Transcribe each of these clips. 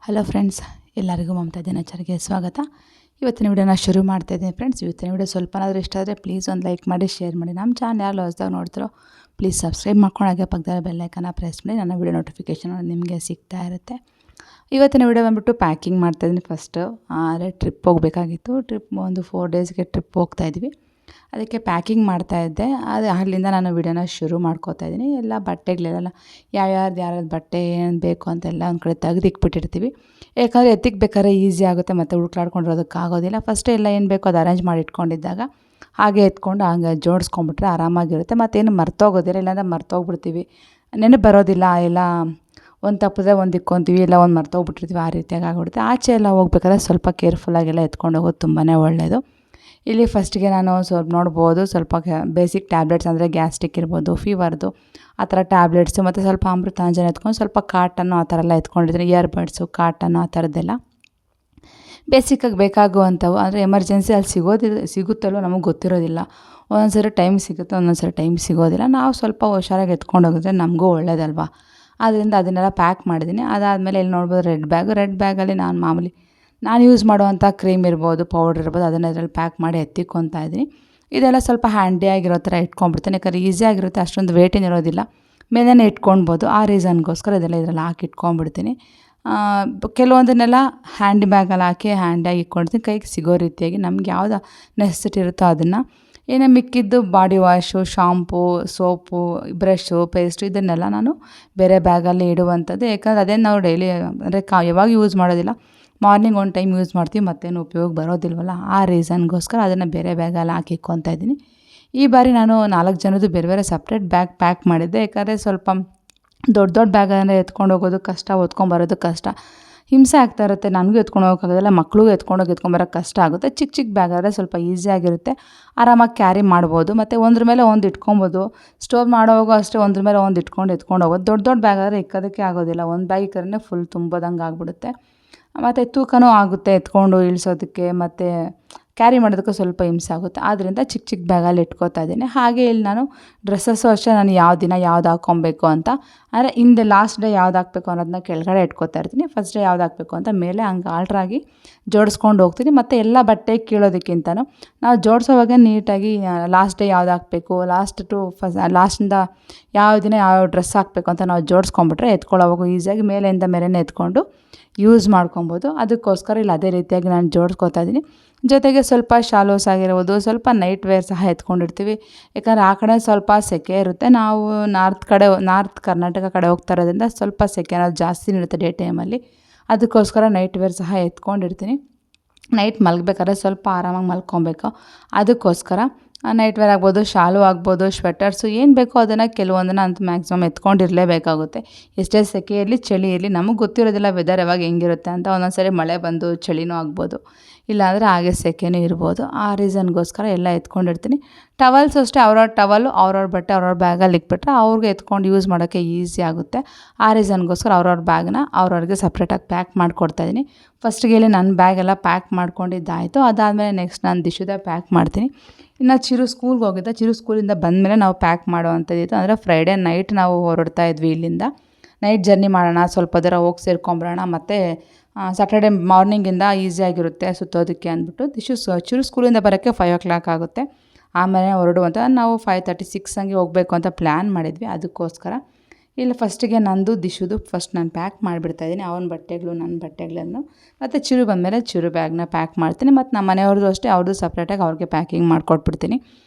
Hello friends, ಎಲ್ಲರಿಗೂ ಮಮತಾ ದಿನಚರಿಗೆ ಸ್ವಾಗತ. ಇವತ್ತಿನ ವಿಡಿಯೋನ ಶುರು ಮಾಡ್ತಾಯಿದ್ದೀನಿ ಫ್ರೆಂಡ್ಸ್. ಇವತ್ತಿನ ವಿಡಿಯೋ ಸ್ವಲ್ಪನಾದರೂ ಇಷ್ಟ ಆದರೆ ಪ್ಲೀಸ್ ಒಂದು ಲೈಕ್ ಮಾಡಿ, ಶೇರ್ ಮಾಡಿ. ನಮ್ಮ ಚಾನಲ್ ಯಾರು ಹೊಸದಾಗಿ ನೋಡ್ತಿರೋ ಪ್ಲೀಸ್ ಸಬ್ಸ್ಕ್ರೈಬ್ ಮಾಡ್ಕೊಂಡು ಹಾಗೆ ಪಕ್ಕದ ಬೆಲ್ಲೈಕನ್ನ ಪ್ರೆಸ್ ಮಾಡಿ. ನನ್ನ ವಿಡಿಯೋ ನೋಟಿಫಿಕೇಷನ್ ನಿಮಗೆ ಸಿಗ್ತಾ ಇರುತ್ತೆ. ಇವತ್ತಿನ ವಿಡಿಯೋ ಬಂದುಬಿಟ್ಟು ಪ್ಯಾಕಿಂಗ್ ಮಾಡ್ತಾಯಿದ್ದೀನಿ. ಫಸ್ಟು ಆದರೆ ಟ್ರಿಪ್ ಹೋಗಬೇಕಾಗಿತ್ತು. ಒಂದು 4 ಡೇಸ್ಗೆ ಟ್ರಿಪ್ ಹೋಗ್ತಾಯಿದ್ವಿ. ಅದಕ್ಕೆ ಪ್ಯಾಕಿಂಗ್ ಮಾಡ್ತಾಯಿದ್ದೆ. ಅದು ಅಲ್ಲಿಂದ ನಾನು ವಿಡಿಯೋನ ಶುರು ಮಾಡ್ಕೋತಾಯಿದ್ದೀನಿ. ಎಲ್ಲ ಬಟ್ಟೆಗಳೆಲ್ಲ ಯಾವ್ಯಾವ್ದು ಬಟ್ಟೆ ಏನು ಬೇಕು ಅಂತೆಲ್ಲ ಒಂದು ಕಡೆ ತೆಗೆದಿಕ್ಬಿಟ್ಟಿರ್ತೀವಿ. ಯಾಕಂದರೆ ಎತ್ತಿಕ್ಬೇಕಾದ್ರೆ ಈಸಿ ಆಗುತ್ತೆ ಮತ್ತು ಹುಡುಕ್ಲಾಡ್ಕೊಂಡಿರೋದಕ್ಕಾಗೋದಿಲ್ಲ. ಫಸ್ಟೇ ಎಲ್ಲ ಏನು ಬೇಕೋ ಅದು ಅರೇಂಜ್ ಮಾಡಿ ಇಟ್ಕೊಂಡಿದ್ದಾಗ ಹಾಗೆ ಎತ್ಕೊಂಡು ಹಂಗೆ ಜೋಡಿಸ್ಕೊಂಬಿಟ್ರೆ ಆರಾಮಾಗಿರುತ್ತೆ. ಮತ್ತೇನು ಮರ್ತೋಗೋದಿಲ್ಲ, ಇಲ್ಲಾಂದರೆ ಮರ್ತೋಗ್ಬಿಡ್ತೀವಿ, ನೆನಪು ಬರೋದಿಲ್ಲ. ಎಲ್ಲ ಒಂದು ತಪ್ಪದೆ ಒಂದು ಇಕ್ಕೊತೀವಿ, ಇಲ್ಲ ಒಂದು ಮರ್ತೋಗ್ಬಿಟ್ಟಿರ್ತೀವಿ, ಆ ರೀತಿಯಾಗಿ ಆಗಿಬಿಡುತ್ತೆ. ಆಚೆ ಎಲ್ಲ ಹೋಗ್ಬೇಕಾದ್ರೆ ಸ್ವಲ್ಪ ಕೇರ್ಫುಲ್ಲಾಗೆಲ್ಲ ಎತ್ಕೊಂಡು ಹೋಗೋದು ತುಂಬಾ ಒಳ್ಳೆಯದು. ಇಲ್ಲಿ ಫಸ್ಟಿಗೆ ನಾನು ಸ್ವಲ್ಪ ನೋಡ್ಬೋದು, ಸ್ವಲ್ಪ ಬೇಸಿಕ್ ಟ್ಯಾಬ್ಲೆಟ್ಸ್ ಅಂದರೆ ಗ್ಯಾಸ್ಟ್ರಿಕ್ ಇರ್ಬೋದು, ಫೀವರ್ದು ಆ ಥರ ಟ್ಯಾಬ್ಲೆಟ್ಸು, ಮತ್ತು ಸ್ವಲ್ಪ ಅಮೃತಾಂಜನ ಎತ್ಕೊಂಡು ಸ್ವಲ್ಪ ಕಾಟನ್ನು ಆ ಥರ ಎಲ್ಲ ಎತ್ಕೊಂಡಿದ್ದೀನಿ. ಇಯರ್ಬಡ್ಸು, ಕಾಟನ್ನು ಆ ಥರದ್ದೆಲ್ಲ ಬೇಸಿಕ್ಕಾಗಿ ಬೇಕಾಗುವಂಥವು. ಅಂದರೆ ಎಮರ್ಜೆನ್ಸಿ ಅಲ್ಲಿ ಸಿಗುತ್ತಲ್ಲೋ ನಮಗೆ ಗೊತ್ತಿರೋದಿಲ್ಲ. ಒಂದೊಂದು ಸರಿ ಟೈಮ್ ಸಿಗುತ್ತೆ, ಒಂದೊಂದು ಸರಿ ಟೈಮ್ ಸಿಗೋದಿಲ್ಲ. ನಾವು ಸ್ವಲ್ಪ ಹುಷಾರಾಗಿ ಎತ್ಕೊಂಡು ಹೋಗಿದ್ರೆ ನಮಗೂ ಒಳ್ಳೇದಲ್ವಾ. ಆದ್ದರಿಂದ ಅದನ್ನೆಲ್ಲ ಪ್ಯಾಕ್ ಮಾಡಿದ್ದೀನಿ. ಅದಾದಮೇಲೆ ಇಲ್ಲಿ ನೋಡ್ಬೋದು ರೆಡ್ ಬ್ಯಾಗಲ್ಲಿ ನಾನು ಯೂಸ್ ಮಾಡುವಂಥ ಕ್ರೀಮ್ ಇರ್ಬೋದು, ಪೌಡ್ರ್ ಇರ್ಬೋದು, ಅದನ್ನು ಇದರಲ್ಲಿ ಪ್ಯಾಕ್ ಮಾಡಿ ಎತ್ತಿಕ್ಕೊತಾ ಇದ್ದೀನಿ. ಇದೆಲ್ಲ ಸ್ವಲ್ಪ ಹ್ಯಾಂಡಿಯಾಗಿರೋ ಥರ ಇಟ್ಕೊಂಡ್ಬಿಡ್ತೀನಿ. ಯಾಕಂದರೆ ಈಸಿಯಾಗಿರುತ್ತೆ, ಅಷ್ಟೊಂದು ವೇಟೇನು ಇರೋದಿಲ್ಲ, ಮೇಲೇ ಇಟ್ಕೊಳ್ಬೋದು. ಆ ರೀಸನ್ಗೋಸ್ಕರ ಇದೆಲ್ಲ ಇದರಲ್ಲಿ ಹಾಕಿ ಇಟ್ಕೊಂಡ್ಬಿಡ್ತೀನಿ. ಕೆಲವೊಂದನ್ನೆಲ್ಲ ಹ್ಯಾಂಡಿ ಬ್ಯಾಗಲ್ಲಿ ಹಾಕಿ ಹ್ಯಾಂಡಿಯಾಗಿ ಇಟ್ಕೊಳ್ತೀನಿ, ಕೈಗೆ ಸಿಗೋ ರೀತಿಯಾಗಿ. ನಮ್ಗೆ ಯಾವ್ದು ನೆಸೆಸಿಟಿ ಇರುತ್ತೋ ಅದನ್ನು. ಏನೇ ಮಿಕ್ಕಿದ್ದು body wash, shampoo, soap, brush, paste ಇದನ್ನೆಲ್ಲ ನಾನು ಬೇರೆ ಬ್ಯಾಗಲ್ಲಿ ಇಡುವಂಥದ್ದು. ಯಾಕಂದರೆ ಅದೇನು ನಾವು ಡೈಲಿ ಅಂದರೆ ಯಾವಾಗ ಯೂಸ್ ಮಾಡೋದಿಲ್ಲ, ಮಾರ್ನಿಂಗ್ ಒಂದು ಟೈಮ್ ಯೂಸ್ ಮಾಡ್ತೀವಿ, ಮತ್ತೇನು ಉಪಯೋಗ ಬರೋದಿಲ್ವಲ್ಲ, ಆ ರೀಸನ್ಗೋಸ್ಕರ ಅದನ್ನು ಬೇರೆ ಬ್ಯಾಗಲ್ಲಿ ಹಾಕಿ ಇಕ್ಕೊತಾ ಇದ್ದೀನಿ. ಈ ಬಾರಿ ನಾನು 4 ಜನದ್ದು ಬೇರೆ ಬೇರೆ ಸಪ್ರೇಟ್ ಬ್ಯಾಗ್ ಪ್ಯಾಕ್ ಮಾಡಿದ್ದೆ. ಯಾಕಂದರೆ ಸ್ವಲ್ಪ ದೊಡ್ಡ ಬ್ಯಾಗನ್ನು ಎತ್ಕೊಂಡು ಹೋಗೋದು ಕಷ್ಟ, ಹೊತ್ಕೊಂಬರೋದು ಕಷ್ಟ, ಹಿಂಸೆ ಆಗ್ತಾ ಇರುತ್ತೆ. ನನಗೂ ಎತ್ಕೊಂಡು ಹೋಗೋಕ್ಕಾಗೋದಿಲ್ಲ, ಮಕ್ಳಿಗೂ ಎತ್ಕೊಂಬರೋಕ್ಕೆ ಕಷ್ಟ ಆಗುತ್ತೆ. ಚಿಕ್ಕ ಬ್ಯಾಗ್ ಆದರೆ ಸ್ವಲ್ಪ ಈಸಿಯಾಗಿರುತ್ತೆ, ಆರಾಮಾಗಿ ಕ್ಯಾರಿ ಮಾಡ್ಬೋದು. ಮತ್ತು ಒಂದ್ರ ಮೇಲೆ ಒಂದು ಇಟ್ಕೊಬೋದು. ಸ್ಟೋರ್ ಮಾಡೋವಾಗ ಅಷ್ಟೇ ಒಂದ್ರ ಮೇಲೆ ಒಂದು ಎತ್ಕೊಂಡು ಹೋಗೋದು. ದೊಡ್ಡ ಬ್ಯಾಗ್ ಆದರೆ ಇಕ್ಕೋದಕ್ಕೆ ಆಗೋದಿಲ್ಲ, ಒಂದು ಬ್ಯಾಗ್ ಇಕ್ಕರೆ ಫುಲ್ ತುಂಬೋದಂಗೆ ಆಗಿಬಿಡುತ್ತೆ. ಮತ್ತು ತೂಕನೂ ಆಗುತ್ತೆ, ಎತ್ಕೊಂಡು ಇಳಿಸೋದಕ್ಕೆ ಮತ್ತು ಕ್ಯಾರಿ ಮಾಡೋದಕ್ಕೂ ಸ್ವಲ್ಪ ಹಿಂಸೆ ಆಗುತ್ತೆ. ಆದ್ದರಿಂದ ಚಿಕ್ಕ ಬ್ಯಾಗಲ್ಲಿ ಇಟ್ಕೋತಾ ಇದ್ದೀನಿ. ಹಾಗೆ ಇಲ್ಲಿ ನಾನು ಡ್ರೆಸ್ಸಸ್ಸು ಅಷ್ಟೇ, ನಾನು ಯಾವ ದಿನ ಯಾವ್ದು ಹಾಕ್ಕೊಬೇಕು ಅಂತ, ಅಂದರೆ ಹಿಂದೆ ಲಾಸ್ಟ್ ಡೇ ಯಾವ್ದು ಹಾಕಬೇಕು ಅನ್ನೋದನ್ನ ಕೆಳಗಡೆ ಇಟ್ಕೋತಾ ಇರ್ತೀನಿ. ಫಸ್ಟ್ ಡೇ ಯಾವ್ದು ಹಾಕಬೇಕು ಅಂತ ಮೇಲೆ ಹಂಗೆ ಆಲ್ಟ್ರಾಗಿ ಜೋಡಿಸ್ಕೊಂಡು ಹೋಗ್ತೀನಿ. ಮತ್ತು ಎಲ್ಲ ಬಟ್ಟೆ ಕೀಳೋದಕ್ಕಿಂತನೂ ನಾವು ಜೋಡಿಸೋವಾಗ ನೀಟಾಗಿ ಲಾಸ್ಟ್ ಡೇ ಯಾವ್ದು ಹಾಕಬೇಕು, ಲಾಸ್ಟಿಂದ ಯಾವ ದಿನ ಯಾವ ಡ್ರೆಸ್ ಹಾಕಬೇಕು ಅಂತ ನಾವು ಜೋಡಿಸ್ಕೊಂಬಿಟ್ರೆ ಎತ್ಕೊಳ್ಳೋವಾಗ ಈಸಿಯಾಗಿ ಮೇಲಿಂದ ಮೇಲೇ ಎತ್ಕೊಂಡು ಯೂಸ್ ಮಾಡ್ಕೊಬೋದು. ಅದಕ್ಕೋಸ್ಕರ ಇಲ್ಲಿ ಅದೇ ರೀತಿಯಾಗಿ ನಾನು ಜೋಡಿಸ್ಕೊತಾ ಇದ್ದೀನಿ. ಜೊತೆಗೆ ಸ್ವಲ್ಪ ಶಾಲೋಸ್ ಆಗಿರ್ಬೋದು, ಸ್ವಲ್ಪ ನೈಟ್ ವೇರ್ ಸಹ ಎತ್ಕೊಂಡಿರ್ತೀವಿ. ಯಾಕಂದರೆ ಆ ಕಡೆ ಸ್ವಲ್ಪ ಸೆಕೆ ಇರುತ್ತೆ. ನಾವು ನಾರ್ತ್ ಕರ್ನಾಟಕ ಕಡೆ ಹೋಗ್ತಾ ಇರೋದ್ರಿಂದ ಸ್ವಲ್ಪ ಸೆಕೆ ಅನ್ನೋದು ಜಾಸ್ತಿನೇ ಇರುತ್ತೆ ಡೇ ಟೈಮಲ್ಲಿ. ಅದಕ್ಕೋಸ್ಕರ ನೈಟ್ ವೇರ್ ಸಹ ಎತ್ಕೊಂಡಿರ್ತೀನಿ. ನೈಟ್ ಮಲಗಬೇಕಾದ್ರೆ ಸ್ವಲ್ಪ ಆರಾಮಾಗಿ ಮಲ್ಕೊಬೇಕು. ಅದಕ್ಕೋಸ್ಕರ ನೈಟ್ ವೇರ್ ಆಗ್ಬೋದು, ಶಾಲು ಆಗ್ಬೋದು, ಸ್ವೆಟರ್ಸು ಏನು ಬೇಕೋ ಅದನ್ನು ಕೆಲವೊಂದನ್ನು ಅಂತೂ ಮ್ಯಾಕ್ಸಿಮಮ್ ಎತ್ಕೊಂಡಿರಲೇಬೇಕಾಗುತ್ತೆ. ಎಷ್ಟೇ ಸೆಕೆ ಇರಲಿ, ಚಳಿ ಇರಲಿ, ನಮಗೆ ಗೊತ್ತಿರೋದಿಲ್ಲ ವೆದರ್ ಯಾವಾಗ ಹೆಂಗಿರುತ್ತೆ ಅಂತ. ಒಂದೊಂದು ಸರಿ ಮಳೆ ಬಂದು ಚಳಿನೂ ಆಗ್ಬೋದು, ಇಲ್ಲಾಂದರೆ ಹಾಗೆ ಸೆಕೆನೂ ಇರ್ಬೋದು. ಆ ರೀಸನ್ಗೋಸ್ಕರ ಎಲ್ಲ ಎತ್ಕೊಂಡಿರ್ತೀನಿ. ಟವಲ್ಸ್ ಅಷ್ಟೇ, ಅವ್ರವ್ರ ಬಟ್ಟೆ ಅವ್ರವ್ರ ಬ್ಯಾಗಲ್ಲಿ ಇಟ್ಬಿಟ್ರೆ ಅವ್ರಿಗೆ ಎತ್ಕೊಂಡು ಯೂಸ್ ಮಾಡೋಕ್ಕೆ ಈಸಿ ಆಗುತ್ತೆ. ಆ ರೀಸನ್ಗೋಸ್ಕರ ಅವ್ರವ್ರ ಬ್ಯಾಗ್ನ ಅವ್ರವ್ರಿಗೆ ಸಪ್ರೇಟಾಗಿ ಪ್ಯಾಕ್ ಮಾಡಿಕೊಡ್ತಾಯಿದ್ದೀನಿ. ಫಸ್ಟಿಗೆ ಇಲ್ಲಿ ನನ್ನ ಬ್ಯಾಗೆಲ್ಲ ಪ್ಯಾಕ್ ಮಾಡ್ಕೊಂಡಿದ್ದಾಯಿತು. ಅದಾದಮೇಲೆ ನೆಕ್ಸ್ಟ್ ನಾನು ದಿಶುದ ಪ್ಯಾಕ್ ಮಾಡ್ತೀನಿ. ಇನ್ನು ಚಿರು ಸ್ಕೂಲ್ಗೆ ಹೋಗಿದ್ದೆ. ಚಿರು ಸ್ಕೂಲಿಂದ ಬಂದಮೇಲೆ ನಾವು ಪ್ಯಾಕ್ ಮಾಡುವಂಥದ್ದಿತ್ತು. ಅಂದರೆ ಫ್ರೈಡೇ ನೈಟ್ ನಾವು ಹೊರಡ್ತಾ ಇದ್ವಿ ಇಲ್ಲಿಂದ. ನೈಟ್ ಜರ್ನಿ ಮಾಡೋಣ, ಸ್ವಲ್ಪ ದೂರ ಹೋಗಿ ಸೇರ್ಕೊಂಬರೋಣ, ಮತ್ತು ಸ್ಯಾಟರ್ಡೆ ಮಾರ್ನಿಂಗಿಂದ ಈಸಿಯಾಗಿರುತ್ತೆ ಸುತ್ತೋದಕ್ಕೆ ಅಂದ್ಬಿಟ್ಟು. ಚಿರು ಸ್ಕೂಲಿಂದ ಬರೋಕ್ಕೆ 5 o'clock ಆಗುತ್ತೆ. ಆಮೇಲೆ ಹೊರಡುವಂಥ ನಾವು 5:36 ಹಂಗೆ ಹೋಗಬೇಕು ಅಂತ ಪ್ಲ್ಯಾನ್ ಮಾಡಿದ್ವಿ. ಅದಕ್ಕೋಸ್ಕರ ಇಲ್ಲಿ ಫಸ್ಟಿಗೆ ನಂದು ದಿಶುದು ಫಸ್ಟ್ ನಾನು ಪ್ಯಾಕ್ ಮಾಡಿಬಿಡ್ತಾಯಿದ್ದೀನಿ. ಅವನ ಬಟ್ಟೆಗಳು, ನನ್ನ ಬಟ್ಟೆಗಳನ್ನು. ಮತ್ತು ಚಿರು ಬಂದಮೇಲೆ ಚಿರು ಬ್ಯಾಗ್ನ ಪ್ಯಾಕ್ ಮಾಡ್ತೀನಿ. ಮತ್ತು ನಮ್ಮ ಮನೆಯವ್ರದ್ದು ಅಷ್ಟೇ, ಅವ್ರದ್ದು ಸಪ್ರೇಟಾಗಿ ಅವ್ರಿಗೆ ಪ್ಯಾಕಿಂಗ್ ಮಾಡಿಕೊಟ್ಬಿಡ್ತೀನಿ.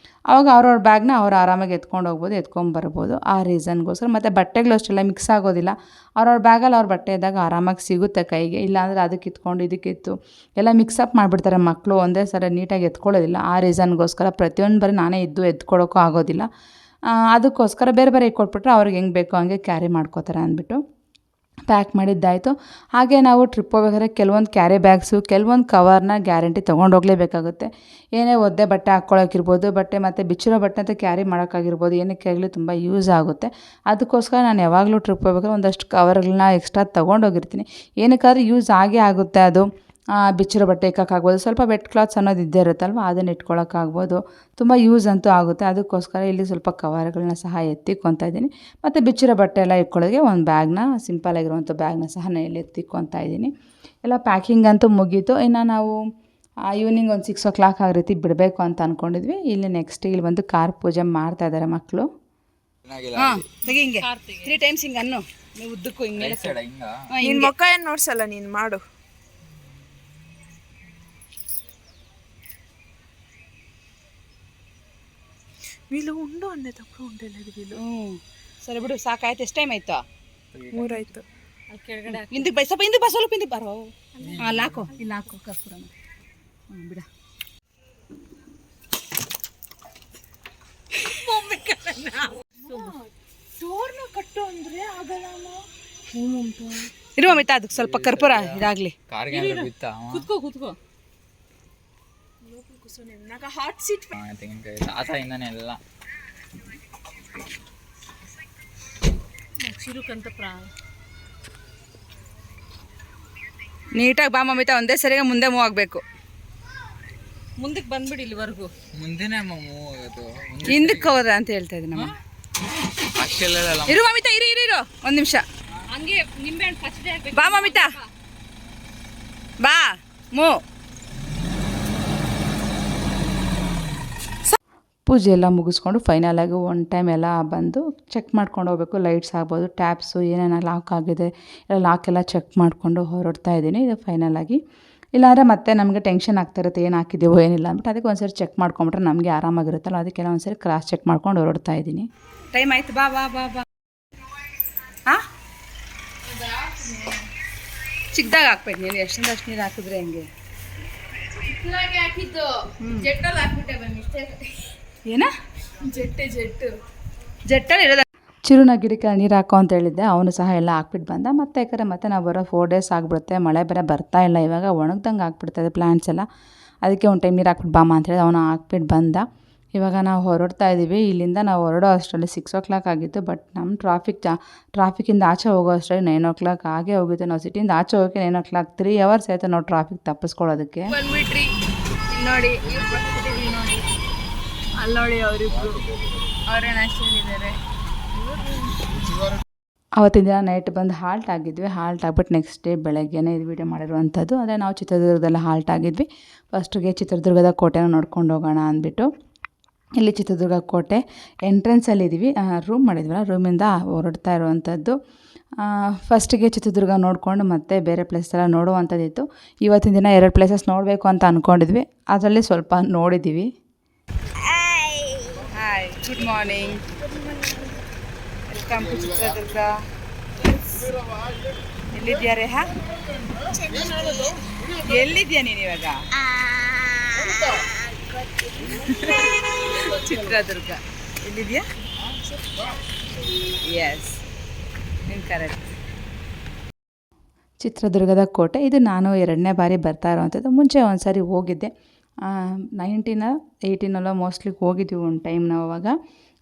ಆವಾಗ ಅವ್ರವ್ರ ಬ್ಯಾಗ್ನ ಅವ್ರು ಆರಾಮಾಗಿ ಎತ್ಕೊಂಡು ಹೋಗ್ಬೋದು, ಎತ್ಕೊಂಬರ್ಬೋದು. ಆ ರೀಸನ್ಗೋಸ್ಕರ. ಮತ್ತು ಬಟ್ಟೆಗಳು ಅಷ್ಟೆಲ್ಲ ಮಿಕ್ಸ್ ಆಗೋದಿಲ್ಲ. ಅವ್ರವ್ರ ಬ್ಯಾಗಲ್ಲಿ ಅವ್ರ ಬಟ್ಟೆ ಇದ್ದಾಗ ಆರಾಮಾಗಿ ಸಿಗುತ್ತೆ ಕೈಗೆ. ಇಲ್ಲಾಂದರೆ ಅದಕ್ಕೆ ಇತ್ಕೊಂಡು ಇದಕ್ಕಿತ್ತು ಎಲ್ಲ ಮಿಕ್ಸಪ್ ಮಾಡಿಬಿಡ್ತಾರೆ ಮಕ್ಕಳು, ಒಂದೇ ಸರಿ ನೀಟಾಗಿ ಎತ್ಕೊಳ್ಳೋದಿಲ್ಲ. ಆ ರೀಸನ್ಗೋಸ್ಕರ ಪ್ರತಿಯೊಂದು ಬಾರಿ ನಾನೇ ಎತ್ಕೊಳೋಕ್ಕೂ ಆಗೋದಿಲ್ಲ. ಅದಕ್ಕೋಸ್ಕರ ಬೇರೆ ಇಟ್ಕೊಟ್ಬಿಟ್ರೆ ಅವ್ರಿಗೆ ಹೆಂಗೆ ಬೇಕೋ ಹಂಗೆ ಕ್ಯಾರಿ ಮಾಡ್ಕೋತಾರೆ ಅಂದ್ಬಿಟ್ಟು ಪ್ಯಾಕ್ ಮಾಡಿದ್ದಾಯಿತು. ಹಾಗೆ ನಾವು ಟ್ರಿಪ್ ಹೋಗ್ಬೇಕಾದ್ರೆ ಕೆಲವೊಂದು ಕ್ಯಾರಿ ಬ್ಯಾಗ್ಸು, ಕೆಲವೊಂದು ಕವರ್ನ ಗ್ಯಾರಂಟಿ ತೊಗೊಂಡೋಗಲೇಬೇಕಾಗುತ್ತೆ. ಏನೇ ಒದ್ದೆ ಬಟ್ಟೆ ಹಾಕ್ಕೊಳ್ಳೋಕ್ಕಿರ್ಬೋದು, ಮತ್ತು ಬಿಚ್ಚಿರೋ ಬಟ್ಟೆ ಅಂತ ಕ್ಯಾರಿ ಮಾಡೋಕ್ಕಾಗಿರ್ಬೋದು, ಏನಕ್ಕೆ ಆಗಲಿ ತುಂಬ ಯೂಸ್ ಆಗುತ್ತೆ. ಅದಕ್ಕೋಸ್ಕರ ನಾನು ಯಾವಾಗಲೂ ಟ್ರಿಪ್ ಹೋಗ್ಬೇಕಾದ್ರೆ ಒಂದಷ್ಟು ಕವರ್ಗಳನ್ನ ಎಕ್ಸ್ಟ್ರಾ ತೊಗೊಂಡೋಗಿರ್ತೀನಿ. ಏನಕ್ಕಾದ್ರೂ ಯೂಸ್ ಆಗೇ ಆಗುತ್ತೆ ಅದು. ಬಿಚ್ಚಿರೋ ಬಟ್ಟೆ ಇಕ್ಕೋಕ್ಕಾಗ್ಬೋದು, ಸ್ವಲ್ಪ ವೆಟ್ ಕ್ಲಾತ್ಸ್ ಅನ್ನೋದು ಇದ್ದೇ ಇರುತ್ತಲ್ವ, ಅದನ್ನು ಇಟ್ಕೊಳ್ಳೋಕ್ಕಾಗ್ಬೋದು. ತುಂಬ ಯೂಸ್ ಅಂತೂ ಆಗುತ್ತೆ. ಅದಕ್ಕೋಸ್ಕರ ಇಲ್ಲಿ ಸ್ವಲ್ಪ ಕವರ್ಗಳನ್ನ ಸಹ ಎತ್ತಿಕ್ಕೊತಾ ಇದ್ದೀನಿ. ಮತ್ತು ಬಿಚ್ಚಿರೋ ಬಟ್ಟೆ ಎಲ್ಲ ಇಟ್ಕೊಳ್ಳೋಕ್ಕೆ ಒಂದು ಬ್ಯಾಗ್ನ, ಸಿಂಪಲಾಗಿರುವಂಥ ಬ್ಯಾಗ್ನ ಸಹ ನಾನು ಇಲ್ಲಿ ಎತ್ತಿಕ್ಕೊತಾ ಇದ್ದೀನಿ. ಎಲ್ಲ ಪ್ಯಾಕಿಂಗ್ ಅಂತೂ ಮುಗೀತು. ಇನ್ನು ನಾವು ಈವ್ನಿಂಗ್ ಒಂದು 6 o'clock ಆ ರೀತಿ ಬಿಡಬೇಕು ಅಂತ ಅಂದ್ಕೊಂಡಿದ್ವಿ. ಇಲ್ಲಿ ನೆಕ್ಸ್ಟ್ ಇಲ್ಲಿ ಬಂದು ಕಾರ್ ಪೂಜೆ ಮಾಡ್ತಾ ಇದ್ದಾರೆ ಮಕ್ಕಳು. ಹಿಂಗೆ 3 times ಹಿಂಗೆ ಅನ್ನು ನೀವು ಉದ್ದಕ್ಕೂ ಹಿಂಗೆ ನಿನ್ ಮುಖ ಏನ್ ನೋಡ್ಸಲ್ಲ, ನೀನ್ ಮಾಡು. వీళ్ళు ఉండు అనేటప్పుడు ఉండలేదు వీళ్ళు. ಸರಿ ಬಿಡು, ಸಾಕಾಯ್ತು. ಎಷ್ಟು ಟೈಮ್ ಆಯ್ತು? 3 ಆಯ್ತು. ಹಿಂದಕ್ಕೆ ಬೈ, ಸ್ವಲ್ಪ ಹಿಂದಕ್ಕೆ ಬಾ, ಸ್ವಲ್ಪ ಹಿಂದಕ್ಕೆ ಬರೋ. ಅಲ್ಲಿ ಹಾಕೋ, ಇಲ್ಲಿ ಹಾಕೋ ಕರ್ಪೂರ. ಬಿಡ. ಡೋರ್ನ ಕಟ್ಟು ಅಂದ್ರೆ ಆಗಲ್ಲ. ಇರುವ ಮಿತ, ಅದಕ್ಕೆ ಸ್ವಲ್ಪ ಕರ್ಪೂರ ಇದಾಗಲಿ. ಕೂತ್ಕೋ ಕೂತ್ಕೋ. ಹಾಟ್ ಸೀಟ್ ಎಲ್ಲ ನೀಟಾಗಿ ಬಾ ಮಮಿತಾ, ಒಂದೇ ಸರಿಗೆ ಮುಂದೆ ಮೂವ್ ಆಗಬೇಕು. ಮುಂದಕ್ಕೆ ಬಂದ್ಬಿಡಿ ಇಲ್ಲಿವರೆಗೂ. ಮುಂದೆನೇ ಹಿಂದಕ್ಕೆ ಹೋದ ಅಂತ ಹೇಳ್ತಾ ಇದ್ದೀನಿ ನಮ್ಮ. ಇರು ಮಮಿತಾ, ಇರು ಇರು ಇರು ಒಂದು ನಿಮಿಷ. ಹಂಗೆ ನಿಂಬೆ ಹಣ್ಣು ಪಚ್ಚಡಿ ಹಾಕ್ಬೇಕು. ಬಾ ಮಮಿತಾ, ಬಾ ಮೂ. ಪೂಜೆ ಎಲ್ಲ ಮುಗಿಸ್ಕೊಂಡು ಫೈನಲಾಗಿ ಒನ್ ಟೈಮ್ ಎಲ್ಲ ಬಂದು ಚೆಕ್ ಮಾಡ್ಕೊಂಡು ಹೋಗ್ಬೇಕು. ಲೈಟ್ಸ್ ಆಗ್ಬೋದು, ಟ್ಯಾಪ್ಸು ಏನೇನು ಲಾಕ್ ಆಗಿದೆ ಎಲ್ಲ ಲಾಕೆಲ್ಲ ಚೆಕ್ ಮಾಡಿಕೊಂಡು ಹೊರಡ್ತಾ ಇದ್ದೀನಿ. ಇದು ಫೈನಲಾಗಿ. ಇಲ್ಲಾಂದರೆ ಮತ್ತೆ ನಮಗೆ ಟೆನ್ಷನ್ ಆಗ್ತಾಯಿರುತ್ತೆ, ಏನು ಹಾಕಿದ್ದೀವೋ ಏನಿಲ್ಲ ಅಂದ್ಬಿಟ್ಟು. ಅದಕ್ಕೆ ಒಂದ್ಸರಿ ಚೆಕ್ ಮಾಡ್ಕೊಂಬಿಟ್ರೆ ನಮಗೆ ಆರಾಮಾಗಿರುತ್ತಲ್ಲ, ಅದಕ್ಕೆಲ್ಲ ಒಂದ್ಸರಿ ಕ್ರಾಸ್ ಚೆಕ್ ಮಾಡ್ಕೊಂಡು ಹೊರಡ್ತಾ ಇದ್ದೀನಿ. ಟೈಮ್ ಆಯ್ತು, ಬಾ ಬಾ ಬಾ ಬಾ. ಹಾಂ, ಚಿಕ್ಕದಾಗ ಹಾಕ್ಬೇಕು ನೀನು. ಎಷ್ಟಿಂದ ಅಷ್ಟು ನೀರು ಹಾಕಿದ್ರೆ ಹೆಂಗೆ? ಹಾಕಿದ್ದು ಜೆಟ್ಟಲ್ಲಿ ಹಾಕ್ಬಿಟ್ಟೆ ಮಿಸ್ಟೇಕ್. ಏನ ಜೆಟ್ಟಲ್ಲಿ ಇರೋದ. ಚಿರುನ ಗಿಡಕ್ಕೆ ನೀರು ಹಾಕೋ ಅಂತ ಹೇಳಿದ್ದೆ, ಅವನು ಸಹ ಎಲ್ಲ ಹಾಕ್ಬಿಟ್ಟು ಬಂದ. ಮತ್ತೆ ಯಾಕಂದರೆ ಮತ್ತೆ ನಾವು ಬರೋ 4 days ಆಗಿಬಿಡುತ್ತೆ. ಮಳೆ ಬೇರೆ ಬರ್ತಾ ಇಲ್ಲ, ಇವಾಗ ಒಣಗ್ದಂಗೆ ಆಗ್ಬಿಡ್ತದೆ ಪ್ಲ್ಯಾಂಟ್ಸ್ ಎಲ್ಲ. ಅದಕ್ಕೆ ಒಂದು ಟೈಮ್ ನೀರು ಹಾಕ್ಬಿಟ್ಟು ಬಾಮ ಅಂತೇಳಿ ಅವನು ಹಾಕ್ಬಿಟ್ಟು ಬಂದ. ಇವಾಗ ನಾವು ಹೊರಡ್ತಾ ಇದ್ದೀವಿ. ಇಲ್ಲಿಂದ ನಾವು ಹೊರಡೋ ಅಷ್ಟರಲ್ಲಿ 6 o'clock ಆಗಿತ್ತು. ಬಟ್ ನಮ್ಮ ಟ್ರಾಫಿಕ್ಕಿಂದ ಆಚೆ ಹೋಗೋ ಅಷ್ಟರಲ್ಲಿ 9 o'clock ಆಗೇ ಹೋಗಿತ್ತು. ನಾವು ಸಿಟಿಯಿಂದ ಆಚೆ ಹೋಗೋಕ್ಕೆ 9 o'clock, 3 hours ಆಯಿತು ನಾವು ಟ್ರಾಫಿಕ್ ತಪ್ಪಿಸ್ಕೊಳ್ಳೋದಕ್ಕೆ. ಬಂದ್ಬಿಟ್ರಿ ನೋಡಿ, ನೋಡಿ ಅಲ್ಲಿ ನೋಡಿ, ಅವರಿಬ್ರು ಅವರೇನು ಅಷ್ಟೇನಿದ್ದಾರೆ. ಆವತ್ತಿನ ದಿನ ನೈಟ್ ಬಂದು ಹಾಲ್ಟ್ ಆಗಿದ್ವಿ. ಹಾಲ್ಟ್ ಆಗಿಬಿಟ್ಟು ನೆಕ್ಸ್ಟ್ ಡೇ ಬೆಳಗ್ಗೆನೇ ಇದು ವೀಡಿಯೋ ಮಾಡಿರುವಂಥದ್ದು. ಅಂದರೆ ನಾವು ಚಿತ್ರದುರ್ಗದಲ್ಲಿ ಹಾಲ್ಟ್ ಆಗಿದ್ವಿ. ಫಸ್ಟಿಗೆ ಚಿತ್ರದುರ್ಗದ ಕೋಟೆನ ನೋಡ್ಕೊಂಡು ಹೋಗೋಣ ಅಂದ್ಬಿಟ್ಟು ಇಲ್ಲಿ ಚಿತ್ರದುರ್ಗ ಕೋಟೆ ಎಂಟ್ರೆನ್ಸಲ್ಲಿದ್ದೀವಿ. ರೂಮ್ ಮಾಡಿದ್ವಲ್ಲ, ರೂಮಿಂದ ಹೊರಡ್ತಾ ಇರುವಂಥದ್ದು. ಫಸ್ಟಿಗೆ ಚಿತ್ರದುರ್ಗ ನೋಡಿಕೊಂಡು ಮತ್ತೆ ಬೇರೆ ಪ್ಲೇಸ್ ಎಲ್ಲ ನೋಡುವಂಥದ್ದಿತ್ತು. ಇವತ್ತಿನ ದಿನ 2 ಪ್ಲೇಸಸ್ ನೋಡಬೇಕು ಅಂತ ಅಂದ್ಕೊಂಡಿದ್ವಿ. ಅದರಲ್ಲಿ ಸ್ವಲ್ಪ ನೋಡಿದ್ದೀವಿ. Hi, good morning, welcome to Chitradurga. ಎಲ್ಲಿದ್ಯಾ ರೇಹಾ? ಎಲ್ಲಿದ್ಯಾ ನೀನು ಇವಾಗ? ಚಿತ್ರದುರ್ಗ ಎಲ್ಲಿದ್ಯಾ? ಎಸ್, ನೀನು ಕರೆಕ್ಟ್. ಚಿತ್ರದುರ್ಗದ ಕೋಟೆ ಇದು. ನಾನು 2ನೇ ಬಾರಿ ಬರ್ತಾ ಇರೋವಂಥದ್ದು. ಮುಂಚೆ ಒಂದು ಸಾರಿ ಹೋಗಿದ್ದೆ, 18 ಮೋಸ್ಟ್ಲಿ ಹೋಗಿದ್ವಿ ಒಂದು ಟೈಮ್ ನಾವು.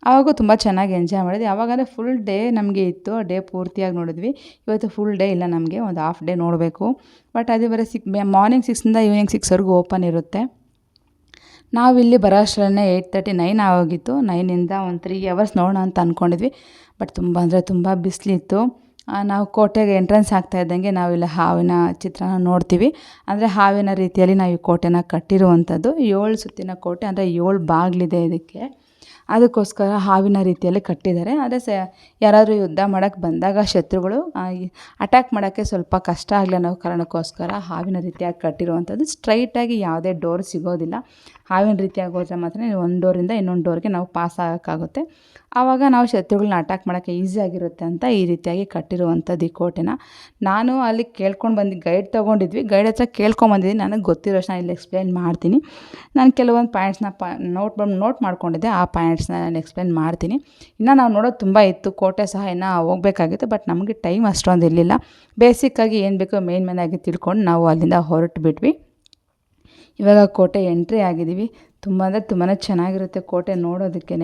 ಆವಾಗೂ ತುಂಬ ಚೆನ್ನಾಗಿ ಎಂಜಾಯ್ ಮಾಡಿದ್ವಿ. ಆವಾಗಂದರೆ ಫುಲ್ ಡೇ ನಮಗೆ ಇತ್ತು, ಡೇ ಪೂರ್ತಿಯಾಗಿ ನೋಡಿದ್ವಿ. ಇವತ್ತು ಫುಲ್ ಡೇ ಇಲ್ಲ, ನಮಗೆ ಒಂದು ಹಾಫ್ ಡೇ ನೋಡಬೇಕು. ಬಟ್ ಅದು ಬರೀ ಮಾರ್ನಿಂಗ್ 6 ಈವ್ನಿಂಗ್ 6ವರೆಗೂ ಓಪನ್ ಇರುತ್ತೆ. ನಾವಿಲ್ಲಿ ಬರೋ ಅಷ್ಟರಲ್ಲೇ 8:30, 9 ಆಗೋಗಿತ್ತು. 9ಇಂದ ಒಂದು 3 hours ನೋಡೋಣ ಅಂತ ಅಂದ್ಕೊಂಡಿದ್ವಿ. ಬಟ್ ತುಂಬ ಅಂದರೆ ತುಂಬ ಬಿಸಿಲಿತ್ತು. ನಾವು ಕೋಟೆಗೆ ಎಂಟ್ರೆನ್ಸ್ ಆಗ್ತಾ ಇದ್ದಂಗೆ ನಾವಿಲ್ಲಿ ಹಾವಿನ ಚಿತ್ರನ ನೋಡ್ತೀವಿ. ಅಂದರೆ ಹಾವಿನ ರೀತಿಯಲ್ಲಿ ನಾವು ಈ ಕೋಟೆನ ಕಟ್ಟಿರುವಂಥದ್ದು. 7 ಸುತ್ತಿನ ಕೋಟೆ, ಅಂದರೆ 7 ಬಾಗಿಲಿದೆ ಇದಕ್ಕೆ. ಅದಕ್ಕೋಸ್ಕರ ಹಾವಿನ ರೀತಿಯಲ್ಲಿ ಕಟ್ಟಿದ್ದಾರೆ. ಆದರೆ ಯಾರಾದರೂ ಯುದ್ಧ ಮಾಡೋಕ್ಕೆ ಬಂದಾಗ ಶತ್ರುಗಳು ಅಟ್ಯಾಕ್ ಮಾಡೋಕ್ಕೆ ಸ್ವಲ್ಪ ಕಷ್ಟ ಆಗಲಿ ಅನ್ನೋ ಕಾರಣಕ್ಕೋಸ್ಕರ ಹಾವಿನ ರೀತಿಯಾಗಿ ಕಟ್ಟಿರುವಂಥದ್ದು. ಸ್ಟ್ರೈಟಾಗಿ ಯಾವುದೇ ಡೋರ್ ಸಿಗೋದಿಲ್ಲ. ಹಾವಿನ ರೀತಿಯಾಗಿ ಹೋದರೆ ಮಾತ್ರ ಒಂದು ಡೋರಿಂದ ಇನ್ನೊಂದು ಡೋರ್ಗೆ ನಾವು ಪಾಸ್ ಆಗೋಕ್ಕಾಗುತ್ತೆ. ಆವಾಗ ನಾವು ಶತ್ರುಗಳನ್ನ ಅಟ್ಯಾಕ್ ಮಾಡೋಕ್ಕೆ ಈಸಿಯಾಗಿರುತ್ತೆ ಅಂತ ಈ ರೀತಿಯಾಗಿ ಕಟ್ಟಿರುವಂಥದ್ದು ಈ ಕೋಟೆನ. ನಾನು ಅಲ್ಲಿ ಗೈಡ್ ತೊಗೊಂಡಿದ್ವಿ. ಗೈಡ್ ಹತ್ರ ಕೇಳ್ಕೊಂಬಂದಿದ್ದೀನಿ. ನನಗೆ ಗೊತ್ತಿರೋಷ್ಟು ನಾನು ಇಲ್ಲಿ ಎಕ್ಸ್ಪ್ಲೈನ್ ಮಾಡ್ತೀನಿ. ನಾನು ಕೆಲವೊಂದು ಪಾಯಿಂಟ್ಸ್ನ ನೋಟ್ ಮಾಡ್ಕೊಂಡಿದ್ದೆ. ಆ ಪಾಯಿಂಟ್ಸ್ನ ನಾನು ಎಕ್ಸ್ಪ್ಲೈನ್ ಮಾಡ್ತೀನಿ. ಇನ್ನು ನಾವು ನೋಡೋದು ತುಂಬ ಇತ್ತು. ಕೋಟೆ ಸಹ ಇನ್ನೂ ಹೋಗಬೇಕಾಗಿತ್ತು. ಬಟ್ ನಮಗೆ ಟೈಮ್ ಅಷ್ಟೊಂದು ಇರಲಿಲ್ಲ. ಬೇಸಿಕ್ಕಾಗಿ ಏನು ಬೇಕೋ ಮೇನ್ ಆಗಿ ತಿಳ್ಕೊಂಡು ನಾವು ಅಲ್ಲಿಂದ ಹೊರಟು ಬಿಟ್ವಿ. ಇವಾಗ ಕೋಟೆ ಎಂಟ್ರಿ ಆಗಿದ್ದೀವಿ. ತುಂಬ ಅಂದರೆ ತುಂಬಾ ಚೆನ್ನಾಗಿರುತ್ತೆ ಕೋಟೆ ನೋಡೋದಕ್ಕೇ.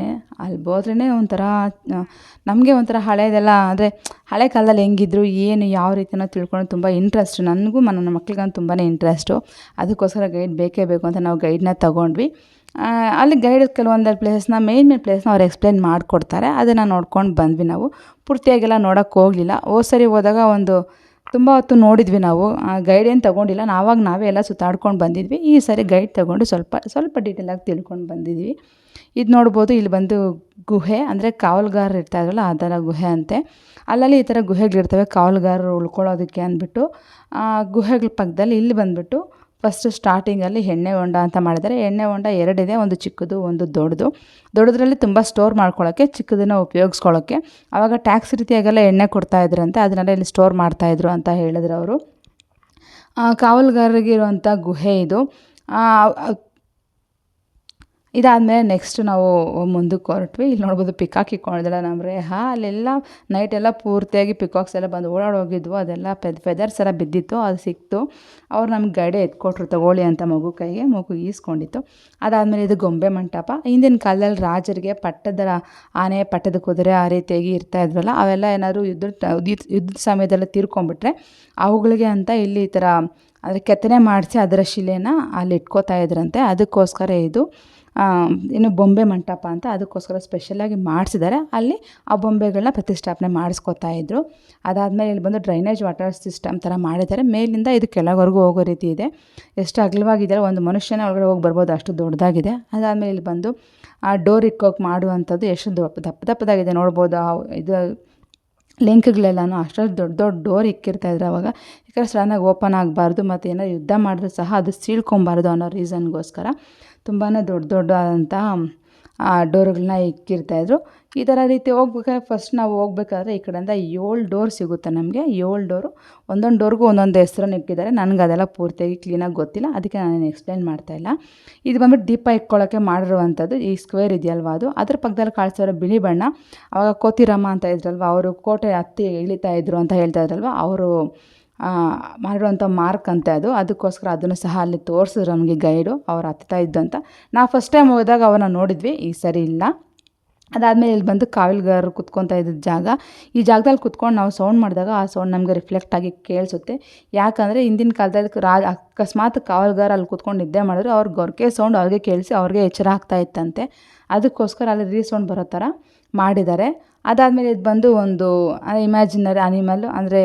ಅಲ್ಲಿ ಹೋದ್ರೇ ಒಂಥರ ನಮಗೆ ಒಂಥರ ಹಳೇದೆಲ್ಲ ಅಂದರೆ ಹಳೆ ಕಾಲದಲ್ಲಿ ಹೆಂಗಿದ್ರು ಏನು ಯಾವ ರೀತಿನೋ ತಿಳ್ಕೊಂಡು ತುಂಬ ಇಂಟ್ರೆಸ್ಟ್ ನನಗೂ ನನ್ನ ಮಕ್ಳಿಗಂತೂ ತುಂಬಾ ಇಂಟ್ರೆಸ್ಟು. ಅದಕ್ಕೋಸ್ಕರ ಗೈಡ್ ಬೇಕೇ ಬೇಕು ಅಂತ ನಾವು ಗೈಡನ್ನ ತೊಗೊಂಡ್ವಿ. ಅಲ್ಲಿ ಗೈಡ್ ಕೆಲವೊಂದೆರಡು ಪ್ಲೇಸಸ್ನ ಮೇನ್ ಪ್ಲೇಸ್ನ ಅವ್ರು ಎಕ್ಸ್ಪ್ಲೇನ್ ಮಾಡಿಕೊಡ್ತಾರೆ. ಅದನ್ನು ನೋಡ್ಕೊಂಡು ಬಂದ್ವಿ ನಾವು. ಪೂರ್ತಿಯಾಗೆಲ್ಲ ನೋಡೋಕ್ಕೆ ಹೋಗಲಿಲ್ಲ. ಸರಿ ಹೋದಾಗ ಒಂದು ತುಂಬ ಹೊತ್ತು ನೋಡಿದ್ವಿ ನಾವು. ಗೈಡ್ ಏನು ತೊಗೊಂಡಿಲ್ಲ, ನಾವೇ ಎಲ್ಲ ಸುತ್ತಾಡ್ಕೊಂಡು ಬಂದಿದ್ವಿ. ಈ ಸರಿ ಗೈಡ್ ತೊಗೊಂಡು ಸ್ವಲ್ಪ ಡೀಟೇಲಾಗಿ ತಿಳ್ಕೊಂಡು ಬಂದಿದ್ವಿ. ಇದು ನೋಡ್ಬೋದು, ಇಲ್ಲಿ ಬಂದು ಗುಹೆ ಅಂದರೆ ಕಾವಲುಗಾರರು ಇರ್ತಾಯಿದ್ರಲ್ಲ ಆ ಥರ ಗುಹೆ ಅಂತೆ. ಅಲ್ಲಲ್ಲಿ ಈ ಥರ ಗುಹೆಗಳಿರ್ತವೆ ಕಾವಲುಗಾರರು ಉಳ್ಕೊಳ್ಳೋದಕ್ಕೆ ಅಂದ್ಬಿಟ್ಟು. ಗುಹೆಗಳ ಪಕ್ಕದಲ್ಲಿ ಇಲ್ಲಿ ಬಂದುಬಿಟ್ಟು ಫಸ್ಟ್ ಸ್ಟಾರ್ಟಿಂಗಲ್ಲಿ ಎಣ್ಣೆ ಹೊಂಡ ಅಂತ ಮಾಡಿದ್ದಾರೆ. ಎಣ್ಣೆ ಹೊಂಡ ಎರಡಿದೆ, ಒಂದು ಚಿಕ್ಕದು ಒಂದು ದೊಡ್ಡದ್ರಲ್ಲಿ ತುಂಬ ಸ್ಟೋರ್ ಮಾಡ್ಕೊಳ್ಳೋಕ್ಕೆ, ಚಿಕ್ಕದನ್ನು ಉಪಯೋಗಿಸ್ಕೊಳ್ಳೋಕ್ಕೆ. ಆವಾಗ ಟ್ಯಾಕ್ಸ್ ರೀತಿಯಾಗೆಲ್ಲ ಎಣ್ಣೆ ಕೊಡ್ತಾಯಿದ್ರಂತೆ, ಅದನ್ನೆಲ್ಲ ಇಲ್ಲಿ ಸ್ಟೋರ್ ಮಾಡ್ತಾಯಿದ್ರು ಅಂತ ಹೇಳಿದ್ರು ಅವರು. ಕಾವಲುಗಾರರಿಗಿರುವಂಥ ಗುಹೆ ಇದು. ಇದಾದಮೇಲೆ ನೆಕ್ಸ್ಟ್ ನಾವು ಮುಂದಕ್ಕೆ ಹೊರಟ್ವಿ. ಇಲ್ಲಿ ನೋಡ್ಬೋದು ಪಿಕಾಕ್ ಇಕ್ಕೊಂಡಿದ್ದಲ್ಲ ನಮ್ಮ ರೇಹಾ. ಅಲ್ಲೆಲ್ಲ ನೈಟೆಲ್ಲ ಪೂರ್ತಿಯಾಗಿ ಪಿಕಾಕ್ಸ್ ಎಲ್ಲ ಬಂದು ಓಡಾಡೋಗಿದ್ವು. ಅದೆಲ್ಲ ಫೆದರ್ಸ್ ಎಲ್ಲ ಬಿದ್ದಿತ್ತು, ಅದು ಸಿಕ್ತು. ಅವ್ರು ನಮ್ಗೆ ಗೈಡೆ ಎತ್ಕೊಟ್ರು ತಗೊಳ್ಳಿ ಅಂತ ಮಗು ಕೈಗೆ. ಮಗು ಈಸ್ಕೊಂಡಿತ್ತು. ಅದಾದಮೇಲೆ ಇದು ಗೊಂಬೆ ಮಂಟಪ. ಹಿಂದಿನ ಕಾಲದಲ್ಲಿ ರಾಜರಿಗೆ ಪಟ್ಟದ ಆನೆ, ಪಟ್ಟದ ಕುದುರೆ ಆ ರೀತಿಯಾಗಿ ಇರ್ತಾಯಿದ್ವಲ್ಲ, ಅವೆಲ್ಲ ಏನಾದರೂ ಯುದ್ಧದ ಸಮಯದಲ್ಲ ತೀರ್ಕೊಂಡ್ಬಿಟ್ರೆ ಅವುಗಳಿಗೆ ಅಂತ ಇಲ್ಲಿ ಈ ಥರ ಅಂದರೆ ಕೆತ್ತನೆ ಮಾಡಿಸಿ ಅದರ ಶಿಲೆನ ಅಲ್ಲಿ ಇಟ್ಕೋತಾ ಇದ್ರಂತೆ. ಅದಕ್ಕೋಸ್ಕರ ಇದು ಇನ್ನು ಬೊಂಬೆ ಮಂಟಪ ಅಂತ ಅದಕ್ಕೋಸ್ಕರ ಸ್ಪೆಷಲಾಗಿ ಮಾಡಿಸಿದ್ದಾರೆ. ಅಲ್ಲಿ ಆ ಬೊಂಬೆಗಳನ್ನ ಪ್ರತಿಷ್ಠಾಪನೆ ಮಾಡಿಸ್ಕೊತಾ ಇದ್ದರು. ಅದಾದಮೇಲೆ ಇಲ್ಲಿ ಬಂದು ಡ್ರೈನೇಜ್ ವಾಟರ್ ಸಿಸ್ಟಮ್ ಥರ ಮಾಡಿದ್ದಾರೆ. ಮೇಲಿಂದ ಇದು ಕೆಳವರೆಗೂ ಹೋಗೋ ರೀತಿ ಇದೆ. ಎಷ್ಟು ಅಗಲವಾಗಿದೆಯಲ್ಲ, ಒಂದು ಮನುಷ್ಯನೇ ಒಳಗಡೆ ಹೋಗಿ ಬರ್ಬೋದು, ಅಷ್ಟು ದೊಡ್ಡದಾಗಿದೆ. ಅದಾದಮೇಲೆ ಇಲ್ಲಿ ಬಂದು ಆ ಡೋರ್ ಇಕ್ಕೋಕೆ ಮಾಡುವಂಥದ್ದು ಎಷ್ಟು ದಪ್ಪದಾಗಿದೆ ನೋಡ್ಬೋದು. ಇದು ಲಿಂಕ್ಗಳೆಲ್ಲನೂ ಅಷ್ಟೊಂದು ದೊಡ್ಡ ಡೋರ್ ಇಕ್ಕಿರ್ತಾಯಿದ್ರು ಅವಾಗ. ಯಾಕಂದರೆ ಸಡನ್ನಾಗಿ ಓಪನ್ ಆಗಬಾರ್ದು ಮತ್ತು ಏನಾದ್ರು ಯುದ್ಧ ಮಾಡಿದ್ರು ಸಹ ಅದು ಸೀಳ್ಕೊಬಾರ್ದು ಅನ್ನೋ ರೀಸನ್ಗೋಸ್ಕರ ತುಂಬಾ ದೊಡ್ಡದಾದಂಥ ಡೋರ್ಗಳನ್ನ ಇಕ್ಕಿರ್ತಾಯಿದ್ರು. ಈ ಥರ ರೀತಿ ಹೋಗ್ಬೇಕಾದ್ರೆ ಫಸ್ಟ್ ನಾವು ಹೋಗ್ಬೇಕಾದ್ರೆ ಈ ಕಡೆಯಿಂದ 7 ಡೋರ್ ಸಿಗುತ್ತೆ ನಮಗೆ. 7 ಡೋರು, ಒಂದೊಂದು ಡೋರ್ಗೂ ಒಂದೊಂದು ಹೆಸರನ್ನು ಇಟ್ಟಿದ್ದಾರೆ. ನನಗೆ ಅದೆಲ್ಲ ಪೂರ್ತಿಯಾಗಿ ಕ್ಲೀನಾಗಿ ಗೊತ್ತಿಲ್ಲ, ಅದಕ್ಕೆ ನಾನು ಎಕ್ಸ್ಪ್ಲೈನ್ ಮಾಡ್ತಾಯಿಲ್ಲ. ಇದು ಬಂದ್ಬಿಟ್ಟು ದೀಪ ಇಟ್ಕೊಳ್ಳೋಕ್ಕೆ ಮಾಡಿರುವಂಥದ್ದು. ಈ ಸ್ಕ್ವೇರ್ ಇದೆಯಲ್ವ ಅದು, ಅದ್ರ ಪಕ್ಕದಲ್ಲಿ ಕಾಣಿಸೋರು ಬಿಳಿ ಬಣ್ಣ. ಆವಾಗ ಕೋತಿರಾಮ ಅಂತ ಇದ್ರಲ್ವ, ಅವರು ಕೋಟೆ ಹತ್ತಿ ಇಳಿತಾ ಇದ್ರು ಅಂತ ಹೇಳ್ತಾ ಇದ್ರಲ್ವ, ಅವರು ಮಾಡಿರುವಂಥ ಮಾರ್ಕ್ ಅಂತೆ ಅದು. ಅದಕ್ಕೋಸ್ಕರ ಅದನ್ನು ಸಹ ಅಲ್ಲಿ ತೋರಿಸಿದ್ರು ನಮಗೆ ಗೈಡು, ಅವ್ರು ಹತ್ತಾ ಇದ್ದು ಅಂತ. ನಾವು ಫಸ್ಟ್ ಟೈಮ್ ಹೋದಾಗ ಅವನ್ನ ನೋಡಿದ್ವಿ, ಈ ಸರಿ ಇಲ್ಲ. ಅದಾದಮೇಲೆ ಇಲ್ಲಿ ಬಂದು ಕಾವಲುಗಾರರು ಕುತ್ಕೊತಾ ಇದ್ದ ಜಾಗ. ಈ ಜಾಗದಲ್ಲಿ ಕುತ್ಕೊಂಡು ನಾವು ಸೌಂಡ್ ಮಾಡಿದಾಗ ಆ ಸೌಂಡ್ ನಮಗೆ ರಿಫ್ಲೆಕ್ಟ್ ಆಗಿ ಕೇಳಿಸುತ್ತೆ. ಯಾಕಂದರೆ ಹಿಂದಿನ ಕಾಲದಲ್ಲಿ ಅಕಸ್ಮಾತ್ ಕಾವಲುಗಾರ ಅಲ್ಲಿ ಕುತ್ಕೊಂಡು ನಿದ್ದೆ ಮಾಡಿದ್ರು ಅವ್ರ ಗೊರಕೆ ಸೌಂಡ್ ಅವ್ರಿಗೆ ಕೇಳಿಸಿ ಅವ್ರಿಗೆ ಎಚ್ಚರ ಆಗ್ತಾ ಇತ್ತಂತೆ. ಅದಕ್ಕೋಸ್ಕರ ಅಲ್ಲಿ ರೀಸೌಂಡ್ ಬರೋ ಥರ ಮಾಡಿದ್ದಾರೆ. ಅದಾದಮೇಲೆ ಇದು ಬಂದು ಒಂದು ಇಮ್ಯಾಜಿನರಿ ಅನಿಮಲ್, ಅಂದರೆ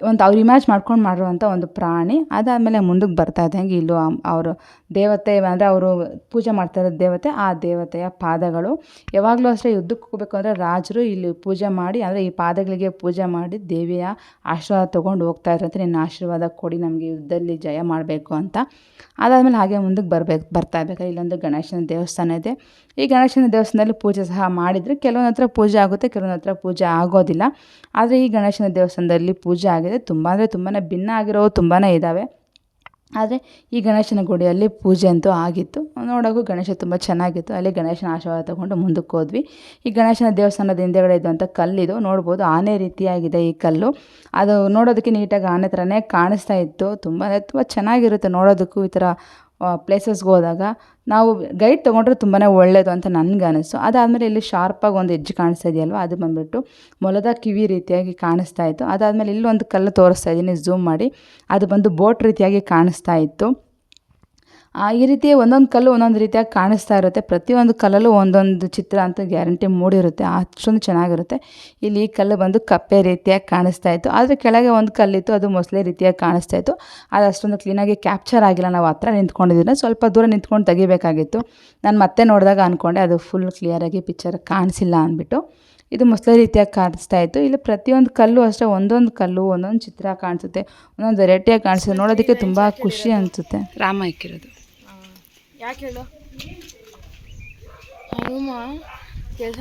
ಒಂದು ಅವ್ರು ಇಮ್ಯಾಜ್ ಮಾಡ್ಕೊಂಡು ಮಾಡಿರುವಂಥ ಒಂದು ಪ್ರಾಣಿ. ಅದಾದಮೇಲೆ ಮುಂದಕ್ಕೆ ಬರ್ತಾ ಇದ್ದಂಗೆ ಇಲ್ಲೂ ಅವರು ದೇವತೆ ಅಂದರೆ ಅವರು ಪೂಜೆ ಮಾಡ್ತಾ ಇರೋ ದೇವತೆ, ಆ ದೇವತೆಯ ಪಾದಗಳು. ಯಾವಾಗಲೂ ಅಷ್ಟೇ ಯುದ್ಧಕ್ಕೆ ಹೋಗಬೇಕು ಅಂದರೆ ರಾಜರು ಇಲ್ಲಿ ಪೂಜೆ ಮಾಡಿ, ಅಂದರೆ ಈ ಪಾದಗಳಿಗೆ ಪೂಜೆ ಮಾಡಿ ದೇವಿಯ ಆಶೀರ್ವಾದ ತೊಗೊಂಡು ಹೋಗ್ತಾ ಇದ್ರಂತೆ. ನಿನ್ನ ಆಶೀರ್ವಾದ ಕೊಡಿ ನಮಗೆ ಯುದ್ಧದಲ್ಲಿ ಜಯ ಮಾಡಬೇಕು ಅಂತ. ಅದಾದಮೇಲೆ ಹಾಗೆ ಮುಂದಕ್ಕೆ ಬರ್ತಾ ಇರಬೇಕಾದ್ರೆ ಇಲ್ಲೊಂದು ಗಣೇಶನ ದೇವಸ್ಥಾನ ಇದೆ. ಈ ಗಣೇಶನ ದೇವಸ್ಥಾನದಲ್ಲಿ ಪೂಜೆ ಸಹ ಮಾಡಿದರೆ ಕೆಲವೊಂದು ಹತ್ರ ಪೂಜೆ ಆಗುತ್ತೆ, ಕೆಲವೊಂದು ಹತ್ರ ಪೂಜೆ ಆಗೋದಿಲ್ಲ. ಆದರೆ ಈ ಗಣೇಶನ ದೇವಸ್ಥಾನದಲ್ಲಿ ಪೂಜೆ ಆಗಿದೆ. ತುಂಬ ಅಂದರೆ ತುಂಬಾ ಭಿನ್ನ ಆಗಿರೋ ತುಂಬಾ ಇದ್ದಾವೆ. ಆದರೆ ಈ ಗಣೇಶನ ಗುಡಿಯಲ್ಲಿ ಪೂಜೆ ಅಂತೂ ಆಗಿತ್ತು. ನೋಡೋಕ್ಕೂ ಗಣೇಶ ತುಂಬ ಚೆನ್ನಾಗಿತ್ತು. ಅಲ್ಲಿ ಗಣೇಶನ ಆಶೀರ್ವಾದ ತೊಗೊಂಡು ಮುಂದಕ್ಕೆ ಹೋದ್ವಿ. ಈ ಗಣೇಶನ ದೇವಸ್ಥಾನದ ಹಿಂದೆಗಡೆ ಇದ್ದಂಥ ಕಲ್ಲಿದು ನೋಡ್ಬೋದು, ಆನೆ ರೀತಿಯಾಗಿದೆ ಈ ಕಲ್ಲು. ಅದು ನೋಡೋದಕ್ಕೆ ನೀಟಾಗಿ ಆನೆ ಥರನೇ ಕಾಣಿಸ್ತಾ ಇತ್ತು. ತುಂಬ ಚೆನ್ನಾಗಿರುತ್ತೆ ನೋಡೋದಕ್ಕೂ. ಈ ಥರ ಪ್ಲೇಸಸ್ಗೆ ಹೋದಾಗ ನಾವು ಗೈಡ್ ತೊಗೊಂಡ್ರೆ ತುಂಬಾ ಒಳ್ಳೆಯದು ಅಂತ ನನಗೆ ಅನ್ನಿಸ್ತು. ಅದಾದಮೇಲೆ ಇಲ್ಲಿ ಶಾರ್ಪಾಗಿ ಒಂದು ಎಡ್ಜ್ ಕಾಣಿಸ್ತಾ ಇದೆಯಲ್ವ, ಅದು ಬಂದುಬಿಟ್ಟು ಮೊಲದ ಕಿವಿ ರೀತಿಯಾಗಿ ಕಾಣಿಸ್ತಾ ಇತ್ತು. ಅದಾದಮೇಲೆ ಇಲ್ಲೊಂದು ಕಲ್ಲು ತೋರಿಸ್ತಾ ಇದ್ದೀನಿ ಝೂಮ್ ಮಾಡಿ, ಅದು ಬಂದು ಬೋಟ್ ರೀತಿಯಾಗಿ ಕಾಣಿಸ್ತಾ ಇತ್ತು. ಈ ರೀತಿ ಒಂದೊಂದು ಕಲ್ಲು ಒಂದೊಂದು ರೀತಿಯಾಗಿ ಕಾಣಿಸ್ತಾ ಇರುತ್ತೆ. ಪ್ರತಿಯೊಂದು ಕಲ್ಲಲ್ಲೂ ಒಂದೊಂದು ಚಿತ್ರ ಅಂತ ಗ್ಯಾರಂಟಿ ಮೂಡಿರುತ್ತೆ, ಅಷ್ಟೊಂದು ಚೆನ್ನಾಗಿರುತ್ತೆ. ಇಲ್ಲಿ ಈ ಕಲ್ಲು ಬಂದು ಕಪ್ಪೆ ರೀತಿಯಾಗಿ ಕಾಣಿಸ್ತಾ ಇತ್ತು. ಆದರೆ ಕೆಳಗೆ ಒಂದು ಕಲ್ಲಿತ್ತು, ಅದು ಮೊಸಳೆ ರೀತಿಯಾಗಿ ಕಾಣಿಸ್ತಾ ಇತ್ತು. ಅದು ಅಷ್ಟೊಂದು ಕ್ಲೀನಾಗಿ ಕ್ಯಾಪ್ಚರ್ ಆಗಿಲ್ಲ. ನಾವು ಹತ್ರ ನಿಂತ್ಕೊಂಡಿದ್ದೀರ, ಸ್ವಲ್ಪ ದೂರ ನಿಂತ್ಕೊಂಡು ತೆಗಿಬೇಕಾಗಿತ್ತು. ನಾನು ಮತ್ತೆ ನೋಡಿದಾಗ ಅಂದ್ಕೊಂಡೆ ಅದು ಫುಲ್ ಕ್ಲಿಯರಾಗಿ ಪಿಕ್ಚರ್ ಕಾಣಿಸಿಲ್ಲ ಅಂದ್ಬಿಟ್ಟು. ಇದು ಮೊಸಳೆ ರೀತಿಯಾಗಿ ಕಾಣಿಸ್ತಾ ಇತ್ತು. ಇಲ್ಲಿ ಪ್ರತಿಯೊಂದು ಕಲ್ಲು ಅಷ್ಟೇ, ಒಂದೊಂದು ಕಲ್ಲು ಒಂದೊಂದು ಚಿತ್ರ ಕಾಣಿಸುತ್ತೆ, ಒಂದೊಂದು ವೆರೈಟಿಯಾಗಿ ಕಾಣಿಸುತ್ತೆ. ನೋಡೋದಕ್ಕೆ ತುಂಬ ಖುಷಿ ಅನಿಸುತ್ತೆ. ರಾಮ ಇಕ್ಕಿರೋದು ಯಾಕೆ ಹೇಳು, ಹನುಮ ಕೆಲಸ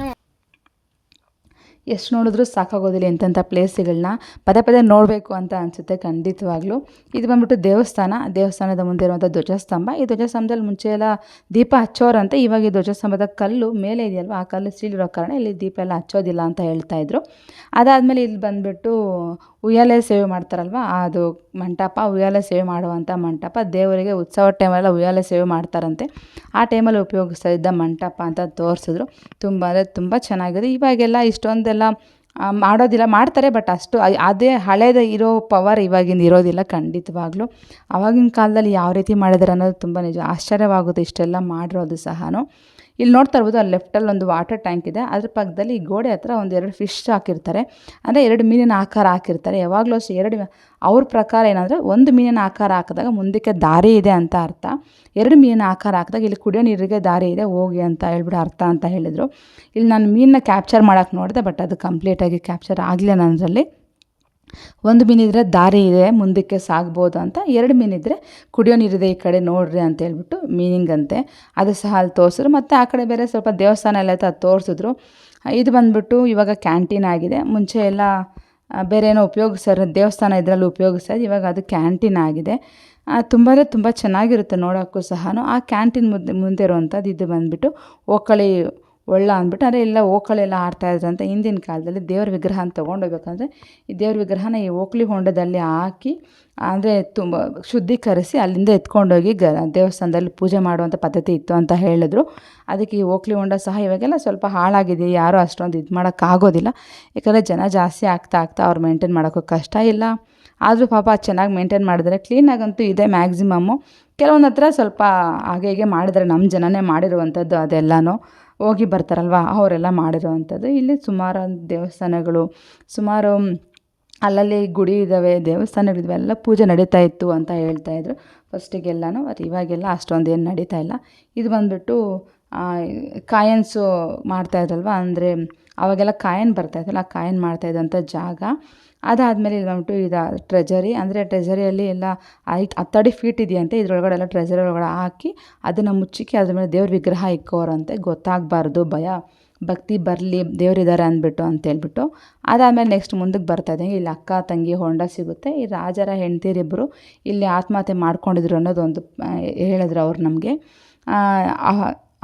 ಎಷ್ಟು ನೋಡಿದ್ರೂ ಸಾಕಾಗೋದಿಲ್ಲ ಇಂಥ ಪ್ಲೇಸ್ಗಳನ್ನ ಪದೇ ನೋಡಬೇಕು ಅಂತ ಅನಿಸುತ್ತೆ ಖಂಡಿತವಾಗ್ಲೂ. ಇದು ಬಂದ್ಬಿಟ್ಟು ದೇವಸ್ಥಾನದ ಮುಂದೆ ಇರುವಂಥ ಧ್ವಜಸ್ತಂಭ. ಈ ಧ್ವಜಸ್ತಂಭದಲ್ಲಿ ಮುಂಚೆ ಎಲ್ಲ ದೀಪ ಹಚ್ಚೋರಂತೆ. ಇವಾಗ ಈ ಧ್ವಜಸ್ತಂಭದ ಕಲ್ಲು ಮೇಲೆ ಇದೆಯಲ್ವ, ಆ ಕಲ್ಲು ಸೀಳಿರೋ ಕಾರಣ ಇಲ್ಲಿ ದೀಪ ಎಲ್ಲ ಹಚ್ಚೋದಿಲ್ಲ ಅಂತ ಹೇಳ್ತಾಯಿದ್ರು. ಅದಾದಮೇಲೆ ಇಲ್ಲಿ ಬಂದುಬಿಟ್ಟು ಉಯ್ಯಾಲೆ ಸೇವೆ ಮಾಡ್ತಾರಲ್ವ ಅದು ಮಂಟಪ, ಉಯ್ಯಾಲೆ ಸೇವೆ ಮಾಡುವಂಥ ಮಂಟಪ. ದೇವರಿಗೆ ಉತ್ಸವ ಟೈಮೆಲ್ಲ ಉಯ್ಯಾಲೆ ಸೇವೆ ಮಾಡ್ತಾರಂತೆ. ಆ ಟೈಮಲ್ಲಿ ಉಪಯೋಗಿಸ್ತಾ ಇದ್ದ ಮಂಟಪ ಅಂತ ತೋರಿಸಿದ್ರು. ತುಂಬ ಅಂದರೆ ತುಂಬ ಚೆನ್ನಾಗಿದೆ. ಇವಾಗೆಲ್ಲ ಇಷ್ಟೊಂದೆಲ್ಲ ಮಾಡೋದಿಲ್ಲ, ಮಾಡ್ತಾರೆ ಬಟ್ ಅಷ್ಟು ಅದೇ ಹಳೇದು ಇರೋ ಪವರ್ ಇವಾಗಿಂದ ಇರೋದಿಲ್ಲ ಖಂಡಿತವಾಗ್ಲೂ. ಆವಾಗಿನ ಕಾಲದಲ್ಲಿ ಯಾವ ರೀತಿ ಮಾಡಿದ್ದಾರೆ ಅನ್ನೋದು ತುಂಬ ನಿಜ ಆಶ್ಚರ್ಯವಾಗುತ್ತೆ, ಇಷ್ಟೆಲ್ಲ ಮಾಡಿರೋದು ಸಹ. ಇಲ್ಲಿ ನೋಡ್ತಾ ಇರ್ಬೋದು, ಅಲ್ಲಿ ಲೆಫ್ಟಲ್ಲಿ ಒಂದು ವಾಟರ್ ಟ್ಯಾಂಕ್ ಇದೆ, ಅದ್ರ ಪಕ್ಕದಲ್ಲಿ ಈ ಗೋಡೆ ಹತ್ರ ಒಂದು 2 ಫಿಶ್ ಹಾಕಿರ್ತಾರೆ, ಅಂದರೆ 2 ಮೀನಿನ ಆಕಾರ ಹಾಕಿರ್ತಾರೆ. ಯಾವಾಗಲೂ ಅಷ್ಟೇ ಅವ್ರ ಪ್ರಕಾರ ಏನಂದರೆ, ಒಂದು ಮೀನಿನ ಆಕಾರ ಹಾಕಿದಾಗ ಮುಂದಕ್ಕೆ ದಾರಿ ಇದೆ ಅಂತ ಅರ್ಥ, 2 ಮೀನಿನ ಆಕಾರ ಹಾಕಿದಾಗ ಇಲ್ಲಿ ಕುಡಿಯೋ ನೀರಿಗೆ ದಾರಿ ಇದೆ, ಹೋಗಿ ಅಂತ ಹೇಳ್ಬಿಟ್ಟು ಅರ್ಥ ಅಂತ ಹೇಳಿದರು. ಇಲ್ಲಿ ನಾನು ಮೀನನ್ನ ಕ್ಯಾಪ್ಚರ್ ಮಾಡೋಕ್ಕೆ ನೋಡಿದೆ, ಬಟ್ ಅದು ಕಂಪ್ಲೀಟಾಗಿ ಕ್ಯಾಪ್ಚರ್ ಆಗಲಿಲ್ಲ ನನ್ನದ್ರಲ್ಲಿ. 1 ಮೀನಿದ್ರೆ ದಾರಿ ಇದೆ, ಮುಂದಕ್ಕೆ ಸಾಗ್ಬೋದು ಅಂತ, 2 ಮೀನಿದ್ರೆ ಕುಡಿಯೋ ನೀರಿದೆ ಈ ಕಡೆ ನೋಡ್ರಿ ಅಂತ ಹೇಳ್ಬಿಟ್ಟು ಮೀನಿಂಗ್ ಅಂತೆ. ಅದು ಸಹ ಅಲ್ಲಿ ತೋರಿಸಿದ್ರು. ಮತ್ತು ಆ ಕಡೆ ಬೇರೆ ಸ್ವಲ್ಪ ದೇವಸ್ಥಾನ ಎಲ್ಲ ಇತ್ತು, ಅದು ತೋರಿಸಿದ್ರು. ಇದು ಬಂದುಬಿಟ್ಟು ಇವಾಗ ಕ್ಯಾಂಟೀನ್ ಆಗಿದೆ. ಮುಂಚೆ ಎಲ್ಲ ಬೇರೆ ಏನೋ ಉಪಯೋಗಿಸ್ತಾರೆ, ದೇವಸ್ಥಾನ ಇದರಲ್ಲಿ ಉಪಯೋಗಿಸ್ತಾರೆ, ಇವಾಗ ಅದು ಕ್ಯಾಂಟೀನ್ ಆಗಿದೆ. ತುಂಬ ಅಂದರೆ ತುಂಬ ಚೆನ್ನಾಗಿರುತ್ತೆ ನೋಡೋಕ್ಕೂ ಸಹ. ಆ ಕ್ಯಾಂಟೀನ್ ಮುಂದೆ ಇರುವಂಥದ್ದು ಇದು ಬಂದುಬಿಟ್ಟು ಓಕಳಿ ಒಳ್ಳ ಅಂದ್ಬಿಟ್ಟು, ಅಂದರೆ ಎಲ್ಲ ಓಕಳೆಲ್ಲ ಆಡ್ತಾಯಿದ್ರಂತೆ ಹಿಂದಿನ ಕಾಲದಲ್ಲಿ. ದೇವ್ರ ವಿಗ್ರಹನ ತೊಗೊಂಡೋಗ್ಬೇಕಂದ್ರೆ ಈ ದೇವ್ರ ವಿಗ್ರಹನ ಈ ಓಕ್ಳಿ ಹೊಂಡದಲ್ಲಿ ಹಾಕಿ, ಅಂದರೆ ತುಂಬ ಶುದ್ಧೀಕರಿಸಿ ಅಲ್ಲಿಂದ ಎತ್ಕೊಂಡೋಗಿ ದೇವಸ್ಥಾನದಲ್ಲಿ ಪೂಜೆ ಮಾಡುವಂಥ ಪದ್ಧತಿ ಇತ್ತು ಅಂತ ಹೇಳಿದ್ರು. ಅದಕ್ಕೆ ಈ ಓಕ್ಳಿ ಹೊಂಡ ಸಹ ಇವಾಗೆಲ್ಲ ಸ್ವಲ್ಪ ಹಾಳಾಗಿದೆ, ಯಾರೂ ಅಷ್ಟೊಂದು ಇದು ಮಾಡೋಕ್ಕಾಗೋದಿಲ್ಲ. ಯಾಕಂದರೆ ಜನ ಜಾಸ್ತಿ ಆಗ್ತಾ ಅವ್ರು ಮೇಂಟೈನ್ ಮಾಡೋಕ್ಕೂ ಕಷ್ಟ ಇಲ್ಲ. ಆದರೂ ಪಾಪ ಚೆನ್ನಾಗಿ ಮೇಂಟೈನ್ ಮಾಡಿದ್ರೆ, ಕ್ಲೀನಾಗಂತೂ ಇದೆ ಮ್ಯಾಕ್ಸಿಮಮ್ಮು. ಕೆಲವೊಂದು ಹತ್ರ ಸ್ವಲ್ಪ ಹಾಗೆ ಹೀಗೆ ಮಾಡಿದರೆ, ನಮ್ಮ ಜನನೇ ಮಾಡಿರುವಂಥದ್ದು ಅದೆಲ್ಲನೂ, ಹೋಗಿ ಬರ್ತಾರಲ್ವ ಅವರೆಲ್ಲ ಮಾಡಿರುವಂಥದ್ದು. ಇಲ್ಲಿ ಸುಮಾರು ದೇವಸ್ಥಾನಗಳು, ಸುಮಾರು ಅಲ್ಲಲ್ಲಿ ಗುಡಿ ಇದ್ದಾವೆ, ದೇವಸ್ಥಾನಗಳಿದ್ದಾವೆ, ಎಲ್ಲ ಪೂಜೆ ನಡೀತಾ ಇತ್ತು ಅಂತ ಹೇಳ್ತಾಯಿದ್ರು ಫಸ್ಟಿಗೆಲ್ಲನೂ. ಬಟ್ ಇವಾಗೆಲ್ಲ ಅಷ್ಟೊಂದು ಏನು ನಡೀತಾ ಇಲ್ಲ. ಇದು ಬಂದುಬಿಟ್ಟು ಕಾಯಿನ್ಸು ಮಾಡ್ತಾಯಿದ್ರಲ್ವ, ಅಂದರೆ ಆವಾಗೆಲ್ಲ ಕಾಯಿನ್ ಬರ್ತಾಯಿದ್ದಲ್ಲ, ಆ ಕಾಯಿನ್ ಮಾಡ್ತಾಯಿದ್ದಂಥ ಜಾಗ. ಅದಾದಮೇಲೆ ಇಲ್ಲಿ ಬಂದ್ಬಿಟ್ಟು ಇದು ಟ್ರೆಜರಿ, ಅಂದರೆ ಟ್ರೆಜರಿಯಲ್ಲಿ ಎಲ್ಲ 30 ಫೀಟ್ ಇದೆಯಂತೆ. ಇದರೊಳಗಡೆ ಎಲ್ಲ ಟ್ರೆಜರಿ ಒಳಗಡೆ ಹಾಕಿ ಅದನ್ನು ಮುಚ್ಚಿಕ್ಕೆ ಅದ್ರ ಮೇಲೆ ದೇವ್ರ ವಿಗ್ರಹ ಇಕ್ಕೋರಂತೆ, ಗೊತ್ತಾಗಬಾರ್ದು, ಭಕ್ತಿ ಬರಲಿ ದೇವರಿದ್ದಾರೆ ಅಂದ್ಬಿಟ್ಟು ಅಂತೇಳ್ಬಿಟ್ಟು. ಅದಾದಮೇಲೆ ನೆಕ್ಸ್ಟ್ ಮುಂದಕ್ಕೆ ಬರ್ತಾಯಿದ್ದೆ, ಇಲ್ಲಿ ಅಕ್ಕ ತಂಗಿ ಹೊಂಡ ಸಿಗುತ್ತೆ. ಈ ರಾಜರ ಹೆಂಡ್ತಿರಿಬ್ಬರು ಇಲ್ಲಿ ಆತ್ಮಹತ್ಯೆ ಮಾಡ್ಕೊಂಡಿದ್ರು ಅನ್ನೋದೊಂದು ಹೇಳಿದ್ರು ಅವ್ರು ನಮಗೆ.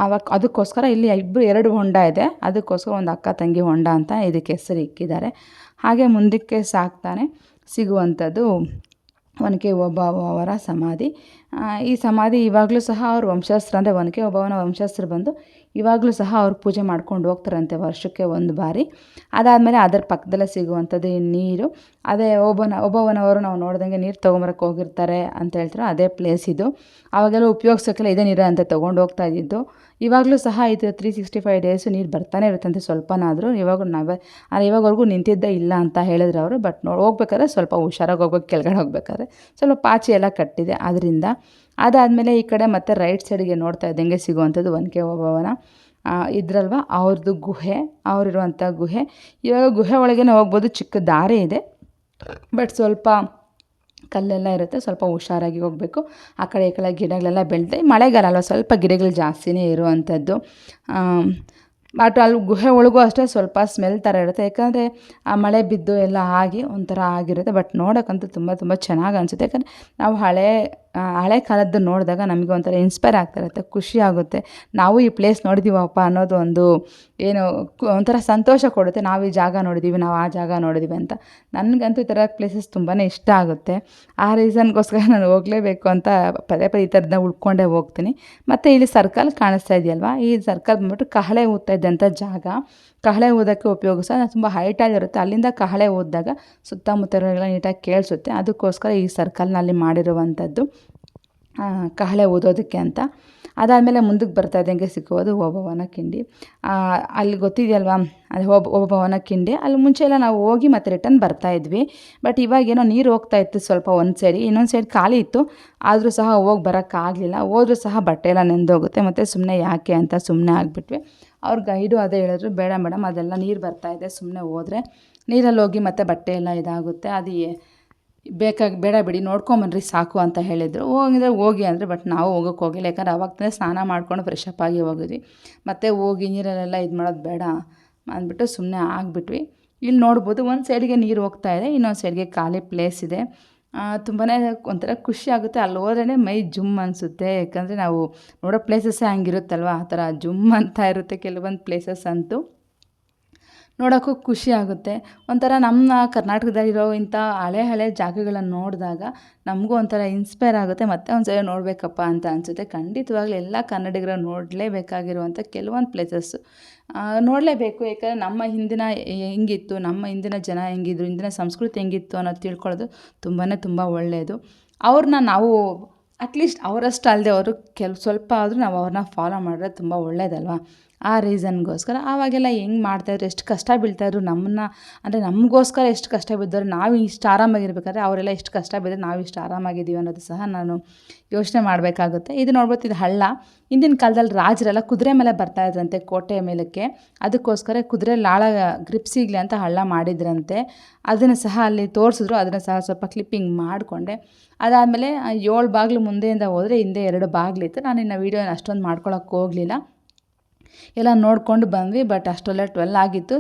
ಆವಾಗ ಅದಕ್ಕೋಸ್ಕರ ಇಲ್ಲಿ 2 ಹೊಂಡ ಇದೆ, ಅದಕ್ಕೋಸ್ಕರ ಒಂದು ಅಕ್ಕ ತಂಗಿ ಹೊಂಡ ಅಂತ ಇದಕ್ಕೆ ಹೆಸರು ಇಕ್ಕಿದ್ದಾರೆ. ಹಾಗೆ ಮುಂದಕ್ಕೆ ಸಾಕ್ತಾನೆ ಸಿಗುವಂಥದ್ದು ಒನಕೆ ಓಬವ್ವವರ ಸಮಾಧಿ. ಈ ಸಮಾಧಿ ಇವಾಗಲೂ ಸಹ ಅವ್ರ ವಂಶಸ್ಥರು, ಅಂದರೆ ಒನಕೆ ಓಬವ್ವನ ವಂಶಸ್ಥರು ಬಂದು ಇವಾಗಲೂ ಸಹ ಅವ್ರು ಪೂಜೆ ಮಾಡ್ಕೊಂಡು ಹೋಗ್ತಾರಂತೆ ವರ್ಷಕ್ಕೆ 1 ಬಾರಿ. ಅದಾದಮೇಲೆ ಅದರ ಪಕ್ಕದಲ್ಲೇ ಸಿಗುವಂಥದ್ದು ಈ ನೀರು, ಅದೇ ಓಬವ್ವನವರು ನಾವು ನೋಡ್ದಂಗೆ ನೀರು ತೊಗೊಂಬರಕ್ಕೆ ಹೋಗಿರ್ತಾರೆ ಅಂತ ಹೇಳ್ತಾರೆ, ಅದೇ ಪ್ಲೇಸ್ ಇದು. ಆವಾಗೆಲ್ಲ ಉಪಯೋಗಿಸೋಕ್ಕೆಲ್ಲ ಇದೇ ನೀರು ಅಂತ ತೊಗೊಂಡು ಹೋಗ್ತಾ ಇದ್ದಿದ್ದು. ಇವಾಗಲೂ ಸಹ ಇದು 365 ಡೇಸು ನೀರು ಬರ್ತಾನೆ ಇರುತ್ತಂತೆ, ಸ್ವಲ್ಪನಾದರೂ. ಇವಾಗವರೆಗೂ ನಿಂತಿದ್ದೇ ಇಲ್ಲ ಅಂತ ಹೇಳಿದ್ರು ಅವರು. ಬಟ್ ಹೋಗ್ಬೇಕಾದ್ರೆ ಸ್ವಲ್ಪ ಹುಷಾರಾಗಿ ಹೋಗ್ಬೇಕು, ಕೆಳಗಡೆ ಹೋಗ್ಬೇಕಾದ್ರೆ ಸ್ವಲ್ಪ ಪಾಚಿ ಎಲ್ಲ ಕಟ್ಟಿದೆ ಅದರಿಂದ. ಅದಾದಮೇಲೆ ಈ ಕಡೆ ಮತ್ತೆ ರೈಟ್ ಸೈಡಿಗೆ ನೋಡ್ತಾ ಇದ್ದಂಗೆ ಸಿಗುವಂಥದ್ದು ಒನಕೆ ಓಬವ್ವನ ಇದ್ರಲ್ವ ಅವ್ರದ್ದು ಗುಹೆ, ಅವರಿರುವಂಥ ಗುಹೆ. ಇವಾಗ ಗುಹೆ ಒಳಗೇ ಹೋಗ್ಬೋದು, ಚಿಕ್ಕ ದಾರಿ ಇದೆ, ಬಟ್ ಸ್ವಲ್ಪ ಕಲ್ಲೆಲ್ಲ ಇರುತ್ತೆ, ಸ್ವಲ್ಪ ಹುಷಾರಾಗಿ ಹೋಗಬೇಕು. ಆ ಕಡೆ ಈ ಕಡೆ ಗಿಡಗಳೆಲ್ಲ ಬೆಳೆದೆ, ಮಳೆಗಾಲ ಅಲ್ವ ಸ್ವಲ್ಪ ಗಿಡಗಳು ಜಾಸ್ತಿನೇ ಇರುವಂಥದ್ದು. ಬಟ್ ಅಲ್ಲಿ ಗುಹೆ ಒಳಗೂ ಅಷ್ಟೇ ಸ್ವಲ್ಪ ಸ್ಮೆಲ್ ಥರ ಇರುತ್ತೆ, ಯಾಕಂದರೆ ಆ ಮಳೆ ಬಿದ್ದು ಎಲ್ಲ ಆಗಿ ಒಂಥರ ಆಗಿರುತ್ತೆ. ಬಟ್ ನೋಡೋಕ್ಕಂತೂ ತುಂಬ ತುಂಬ ಚೆನ್ನಾಗಿ ಅನಿಸುತ್ತೆ, ಯಾಕಂದರೆ ನಾವು ಹಳೆ ಕಾಲದ್ದು ನೋಡಿದಾಗ ನಮಗೆ ಒಂಥರ ಇನ್ಸ್ಪೈರ್ ಆಗ್ತಾಯಿರುತ್ತೆ, ಖುಷಿ ಆಗುತ್ತೆ. ನಾವು ಈ ಪ್ಲೇಸ್ ನೋಡಿದ್ದೀವಪ್ಪ ಅನ್ನೋದು ಒಂದು ಏನು ಒಂಥರ ಸಂತೋಷ ಕೊಡುತ್ತೆ. ನಾವು ಈ ಜಾಗ ನೋಡಿದ್ದೀವಿ, ನಾವು ಆ ಜಾಗ ನೋಡಿದ್ದೀವಿ ಅಂತ. ನನಗಂತೂ ಈ ಥರ ಪ್ಲೇಸಸ್ ತುಂಬಾ ಇಷ್ಟ ಆಗುತ್ತೆ. ಆ ರೀಸನ್ಗೋಸ್ಕರ ನಾನು ಹೋಗಲೇಬೇಕು ಅಂತ ಪದೇ ಈ ಥರದನ್ನ ಉಳ್ಕೊಂಡೇ ಹೋಗ್ತೀನಿ. ಮತ್ತು ಇಲ್ಲಿ ಸರ್ಕಲ್ ಕಾಣಿಸ್ತಾ ಇದೆಯಲ್ವ, ಈ ಸರ್ಕಲ್ ಬಂದ್ಬಿಟ್ಟು ಕಹಳೆ ಊದ್ತಾ ಇದ್ದಂಥ ಜಾಗ. ಕಹಳೆ ಊದೋಕ್ಕೆ ಉಪಯೋಗಿಸೋ ತುಂಬ ಹೈಟಾಗಿರುತ್ತೆ, ಅಲ್ಲಿಂದ ಕಹಳೆ ಊದಿದಾಗ ಸುತ್ತಮುತ್ತಲೆಲ್ಲ ನೀಟಾಗಿ ಕೇಳಿಸುತ್ತೆ. ಅದಕ್ಕೋಸ್ಕರ ಈ ಸರ್ಕಲ್ನಲ್ಲಿ ಮಾಡಿರುವಂಥದ್ದು ಕಹಳೆ ಊದೋದಕ್ಕೆ ಅಂತ. ಅದಾದಮೇಲೆ ಮುಂದಕ್ಕೆ ಬರ್ತಾ ಇದ್ದಂಗೆ ಸಿಗೋದು ಓಬವ್ವನ ಕಿಂಡಿ. ಅಲ್ಲಿ ಗೊತ್ತಿದೆಯಲ್ವಾ, ಅದು ಓಬವ್ವನ ಕಿಂಡಿ. ಅಲ್ಲಿ ಮುಂಚೆ ಎಲ್ಲ ನಾವು ಹೋಗಿ ಮತ್ತೆ ರಿಟರ್ನ್ ಬರ್ತಾಯಿದ್ವಿ. ಬಟ್ ಇವಾಗೇನೋ ನೀರು ಹೋಗ್ತಾ ಇತ್ತು ಸ್ವಲ್ಪ ಒಂದು ಸೈಡ್, ಇನ್ನೊಂದು ಸೈಡ್ ಖಾಲಿ ಇತ್ತು. ಆದರೂ ಸಹ ಹೋಗಿ ಬರೋಕ್ಕಾಗಲಿಲ್ಲ. ಹೋದರೂ ಸಹ ಬಟ್ಟೆ ಎಲ್ಲ ನೆಂದೋಗುತ್ತೆ, ಮತ್ತು ಸುಮ್ಮನೆ ಯಾಕೆ ಅಂತ ಸುಮ್ಮನೆ ಆಗಿಬಿಟ್ವಿ. ಅವ್ರ ಗೈಡು ಅದೇ ಹೇಳಿದ್ರು, ಬೇಡ ಮೇಡಮ್ ಅದೆಲ್ಲ ನೀರು ಬರ್ತಾಯಿದೆ, ಸುಮ್ಮನೆ ಹೋದರೆ ನೀರಲ್ಲಿ ಹೋಗಿ ಮತ್ತೆ ಬಟ್ಟೆ ಎಲ್ಲ ಇದಾಗುತ್ತೆ, ಅದು ಬೇಡ ಬಿಡಿ ನೋಡ್ಕೊಂಬನ್ರಿ ಸಾಕು ಅಂತ ಹೇಳಿದರು. ಹೋಗಿ ಅಂದರೆ ಬಟ್ ನಾವು ಹೋಗೋಕ್ಕೆ ಹೋಗಿಲ್ಲ, ಯಾಕಂದ್ರೆ ಅವಾಗ ಸ್ನಾನ ಮಾಡ್ಕೊಂಡು ಫ್ರೆಶ್ ಅಪ್ ಆಗಿ ಹೋಗಿದ್ವಿ. ಮತ್ತು ಹೋಗಿ ನೀರಲ್ಲೆಲ್ಲ ಇದು ಮಾಡೋದು ಬೇಡ ಅಂದ್ಬಿಟ್ಟು ಸುಮ್ಮನೆ ಆಗಿಬಿಟ್ವಿ. ಇಲ್ಲಿ ನೋಡ್ಬೋದು ಒಂದು ಸೈಡ್ಗೆ ನೀರು ಹೋಗ್ತಾ ಇದೆ, ಇನ್ನೊಂದು ಸೈಡ್ಗೆ ಖಾಲಿ ಪ್ಲೇಸ್ ಇದೆ. ತುಂಬಾ ಒಂಥರ ಖುಷಿ ಆಗುತ್ತೆ. ಅಲ್ಲಿ ಹೋದ್ರೇ ಮೈ ಜುಮ್ ಅನಿಸುತ್ತೆ, ಯಾಕಂದರೆ ನಾವು ನೋಡೋ ಪ್ಲೇಸಸ್ಸೇ ಹಂಗಿರುತ್ತಲ್ವ, ಆ ಥರ ಜುಮ್ ಅಂತ ಇರುತ್ತೆ ಕೆಲವೊಂದು ಪ್ಲೇಸಸ್ ಅಂತೂ. ನೋಡೋಕ್ಕೂ ಖುಷಿ ಆಗುತ್ತೆ. ಒಂಥರ ನಮ್ಮ ಕರ್ನಾಟಕದಲ್ಲಿರೋ ಇಂಥ ಹಳೆ ಜಾಗಗಳನ್ನು ನೋಡಿದಾಗ ನಮಗೂ ಒಂಥರ ಇನ್ಸ್ಪೈರ್ ಆಗುತ್ತೆ. ಮತ್ತೆ ಒಂದು ಸಲ ನೋಡಬೇಕಪ್ಪ ಅಂತ ಅನಿಸುತ್ತೆ. ಖಂಡಿತವಾಗ್ಲೂ ಎಲ್ಲ ಕನ್ನಡಿಗರು ನೋಡಲೇಬೇಕಾಗಿರುವಂಥ ಕೆಲವೊಂದು ಪ್ಲೇಸಸ್ಸು ನೋಡಲೇಬೇಕು. ಯಾಕಂದರೆ ನಮ್ಮ ಹಿಂದಿನ ಹೆಂಗಿತ್ತು, ನಮ್ಮ ಹಿಂದಿನ ಜನ ಹೆಂಗಿದ್ರು, ಹಿಂದಿನ ಸಂಸ್ಕೃತಿ ಹೆಂಗಿತ್ತು ಅನ್ನೋದು ತಿಳ್ಕೊಳ್ಳೋದು ತುಂಬ ಒಳ್ಳೆಯದು. ಅವ್ರನ್ನ ನಾವು ಅಟ್ಲೀಸ್ಟ್ ಅವರಷ್ಟು ಅಲ್ಲದೆ ಅವರು ಸ್ವಲ್ಪ ಆದರೂ ನಾವು ಅವ್ರನ್ನ ಫಾಲೋ ಮಾಡಿದ್ರೆ ತುಂಬ ಒಳ್ಳೇದಲ್ವ. ಆ ರೀಸನ್ಗೋಸ್ಕರ ಆವಾಗೆಲ್ಲ ಹೆಂಗೆ ಮಾಡ್ತಾಯಿದ್ರು, ಎಷ್ಟು ಕಷ್ಟ ಬೀಳ್ತಾಯಿದ್ರು ನಮ್ಮನ್ನು, ಅಂದರೆ ನಮಗೋಸ್ಕರ ಎಷ್ಟು ಕಷ್ಟ ಬಿದ್ದವರು, ನಾವು ಇಷ್ಟು ಆರಾಮಾಗಿರ್ಬೇಕಾದ್ರೆ ಅವರೆಲ್ಲ ಎಷ್ಟು ಕಷ್ಟ ಬಿದ್ದರೆ ನಾವು ಇಷ್ಟು ಆರಾಮಾಗಿದ್ದೀವಿ ಅನ್ನೋದು ಸಹ ನಾನು ಯೋಚನೆ ಮಾಡಬೇಕಾಗುತ್ತೆ. ಇದು ನೋಡ್ಬೋದು, ಇದು ಹಳ್ಳ. ಹಿಂದಿನ ಕಾಲದಲ್ಲಿ ರಾಜರೆಲ್ಲ ಕುದುರೆ ಮೇಲೆ ಬರ್ತಾಯಿದ್ರಂತೆ ಕೋಟೆಯ ಮೇಲಕ್ಕೆ. ಅದಕ್ಕೋಸ್ಕರ ಕುದುರೆ ಲಾಳ ಗ್ರಿಪ್ ಸಿಗಲಿ ಅಂತ ಹಳ್ಳ ಮಾಡಿದ್ರಂತೆ. ಅದನ್ನು ಸಹ ಅಲ್ಲಿ ತೋರಿಸಿದ್ರು. ಅದನ್ನು ಸಹ ಸ್ವಲ್ಪ ಕ್ಲಿಪ್ಪಿಂಗ್ ಮಾಡಿಕೊಂಡೆ. ಅದಾದಮೇಲೆ 7 ಬಾಗಿಲು ಮುಂದೆಯಿಂದ ಹೋದರೆ ಹಿಂದೆ 2 ಬಾಗಿಲಿತ್ತು. ನಾನು ಇನ್ನು ವೀಡಿಯೋನ ಅಷ್ಟೊಂದು ಮಾಡ್ಕೊಳಕ್ಕೆ ಹೋಗಲಿಲ್ಲ. ಎಲ್ಲ ನೋಡ್ಕೊಂಡು ಬಂದ್ವಿ. ಬಟ್ ಅಷ್ಟೊಲ್ಲ 12 ಆಗಿತ್ತು.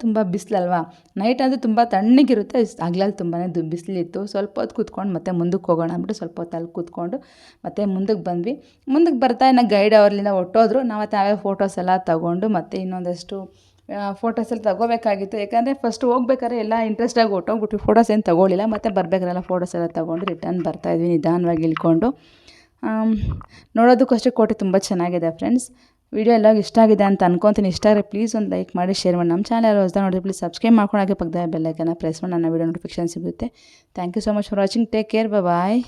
ತುಂಬ ಬಿಸಿಲಲ್ವ. ನೈಟ್ ಅಂದರೆ ತುಂಬ ತಣ್ಣಗಿರುತ್ತೆ. ಹಗಲಲ್ಲಿ ತುಂಬಾ ಬಿಸಿಲಿತ್ತು. ಸ್ವಲ್ಪ ಹೊತ್ತು ಕೂತ್ಕೊಂಡು ಮತ್ತೆ ಮುಂದಕ್ಕೆ ಹೋಗೋಣ ಅಂದ್ಬಿಟ್ಟು ಸ್ವಲ್ಪ ಹೊತ್ತು ಅಲ್ಲಿ ಕೂತ್ಕೊಂಡು ಮತ್ತೆ ಮುಂದಕ್ಕೆ ಬಂದ್ವಿ. ಮುಂದಕ್ಕೆ ಬರ್ತಾ ಇನ್ನು ಗೈಡ್ ಅವ್ರಲ್ಲಿಂದ ಹೊಟ್ಟೋದ್ರು. ನಾವು ತಾವೇ ಫೋಟೋಸ್ ಎಲ್ಲ ತೊಗೊಂಡು ಮತ್ತೆ ಇನ್ನೊಂದಷ್ಟು ಫೋಟೋಸ್ ಎಲ್ಲ ತೊಗೋಬೇಕಾಗಿತ್ತು. ಯಾಕಂದರೆ ಫಸ್ಟ್ ಹೋಗ್ಬೇಕಾದ್ರೆ ಎಲ್ಲ ಇಂಟ್ರೆಸ್ಟಾಗಿ ಹೊಟ್ಟೋಗ್ಬಿಟ್ವಿ. ಫೋಟೋಸ್ ಏನು ತೊಗೊಳ್ಳಿಲ್ಲ. ಮತ್ತು ಬರಬೇಕಾರೆಲ್ಲ ಫೋಟೋಸ್ ಎಲ್ಲ ತೊಗೊಂಡು ರಿಟರ್ನ್ ಬರ್ತಾಯಿದ್ವಿ ನಿಧಾನವಾಗಿ ಇಳ್ಕೊಂಡು. ನೋಡೋದಕ್ಕೂ ಅಷ್ಟೇ ಕೋಟೆ ತುಂಬ ಚೆನ್ನಾಗಿದೆ ಫ್ರೆಂಡ್ಸ್. ವಿಡಿಯೋ ಎಲ್ಲ ಇಷ್ಟ ಆಗಿದೆ ಅಂತ ಅನ್ಕೊತೀನಿ. ಇಷ್ಟ ಆದರೆ ಪ್ಲೀಸ್ ಒಂದು ಲೈಕ್ ಮಾಡಿ, ಶೇರ್ ಮಾಡಿ. ನಮ್ಮ ಚಾನಲ್ ಹೊಸದಾಗಿ ನೋಡಿದ್ರೆ ಪ್ಲೀಸ್ ಸಬ್ಸ್ಕ್ರೈಬ್ ಮಾಡ್ಕೊಂಡು ಹಾಗೆ ಪಕ್ಕದ ಬೆಲ್ ಐಕನ್ನ ಪ್ರೆಸ್ ಮಾಡಿ ನನ್ನ ವಿಡಿಯೋ ನೋಟಿಫಿಕೇಷನ್ ಸಿಗುತ್ತೆ. Thank you so much for watching. Take care. Bye.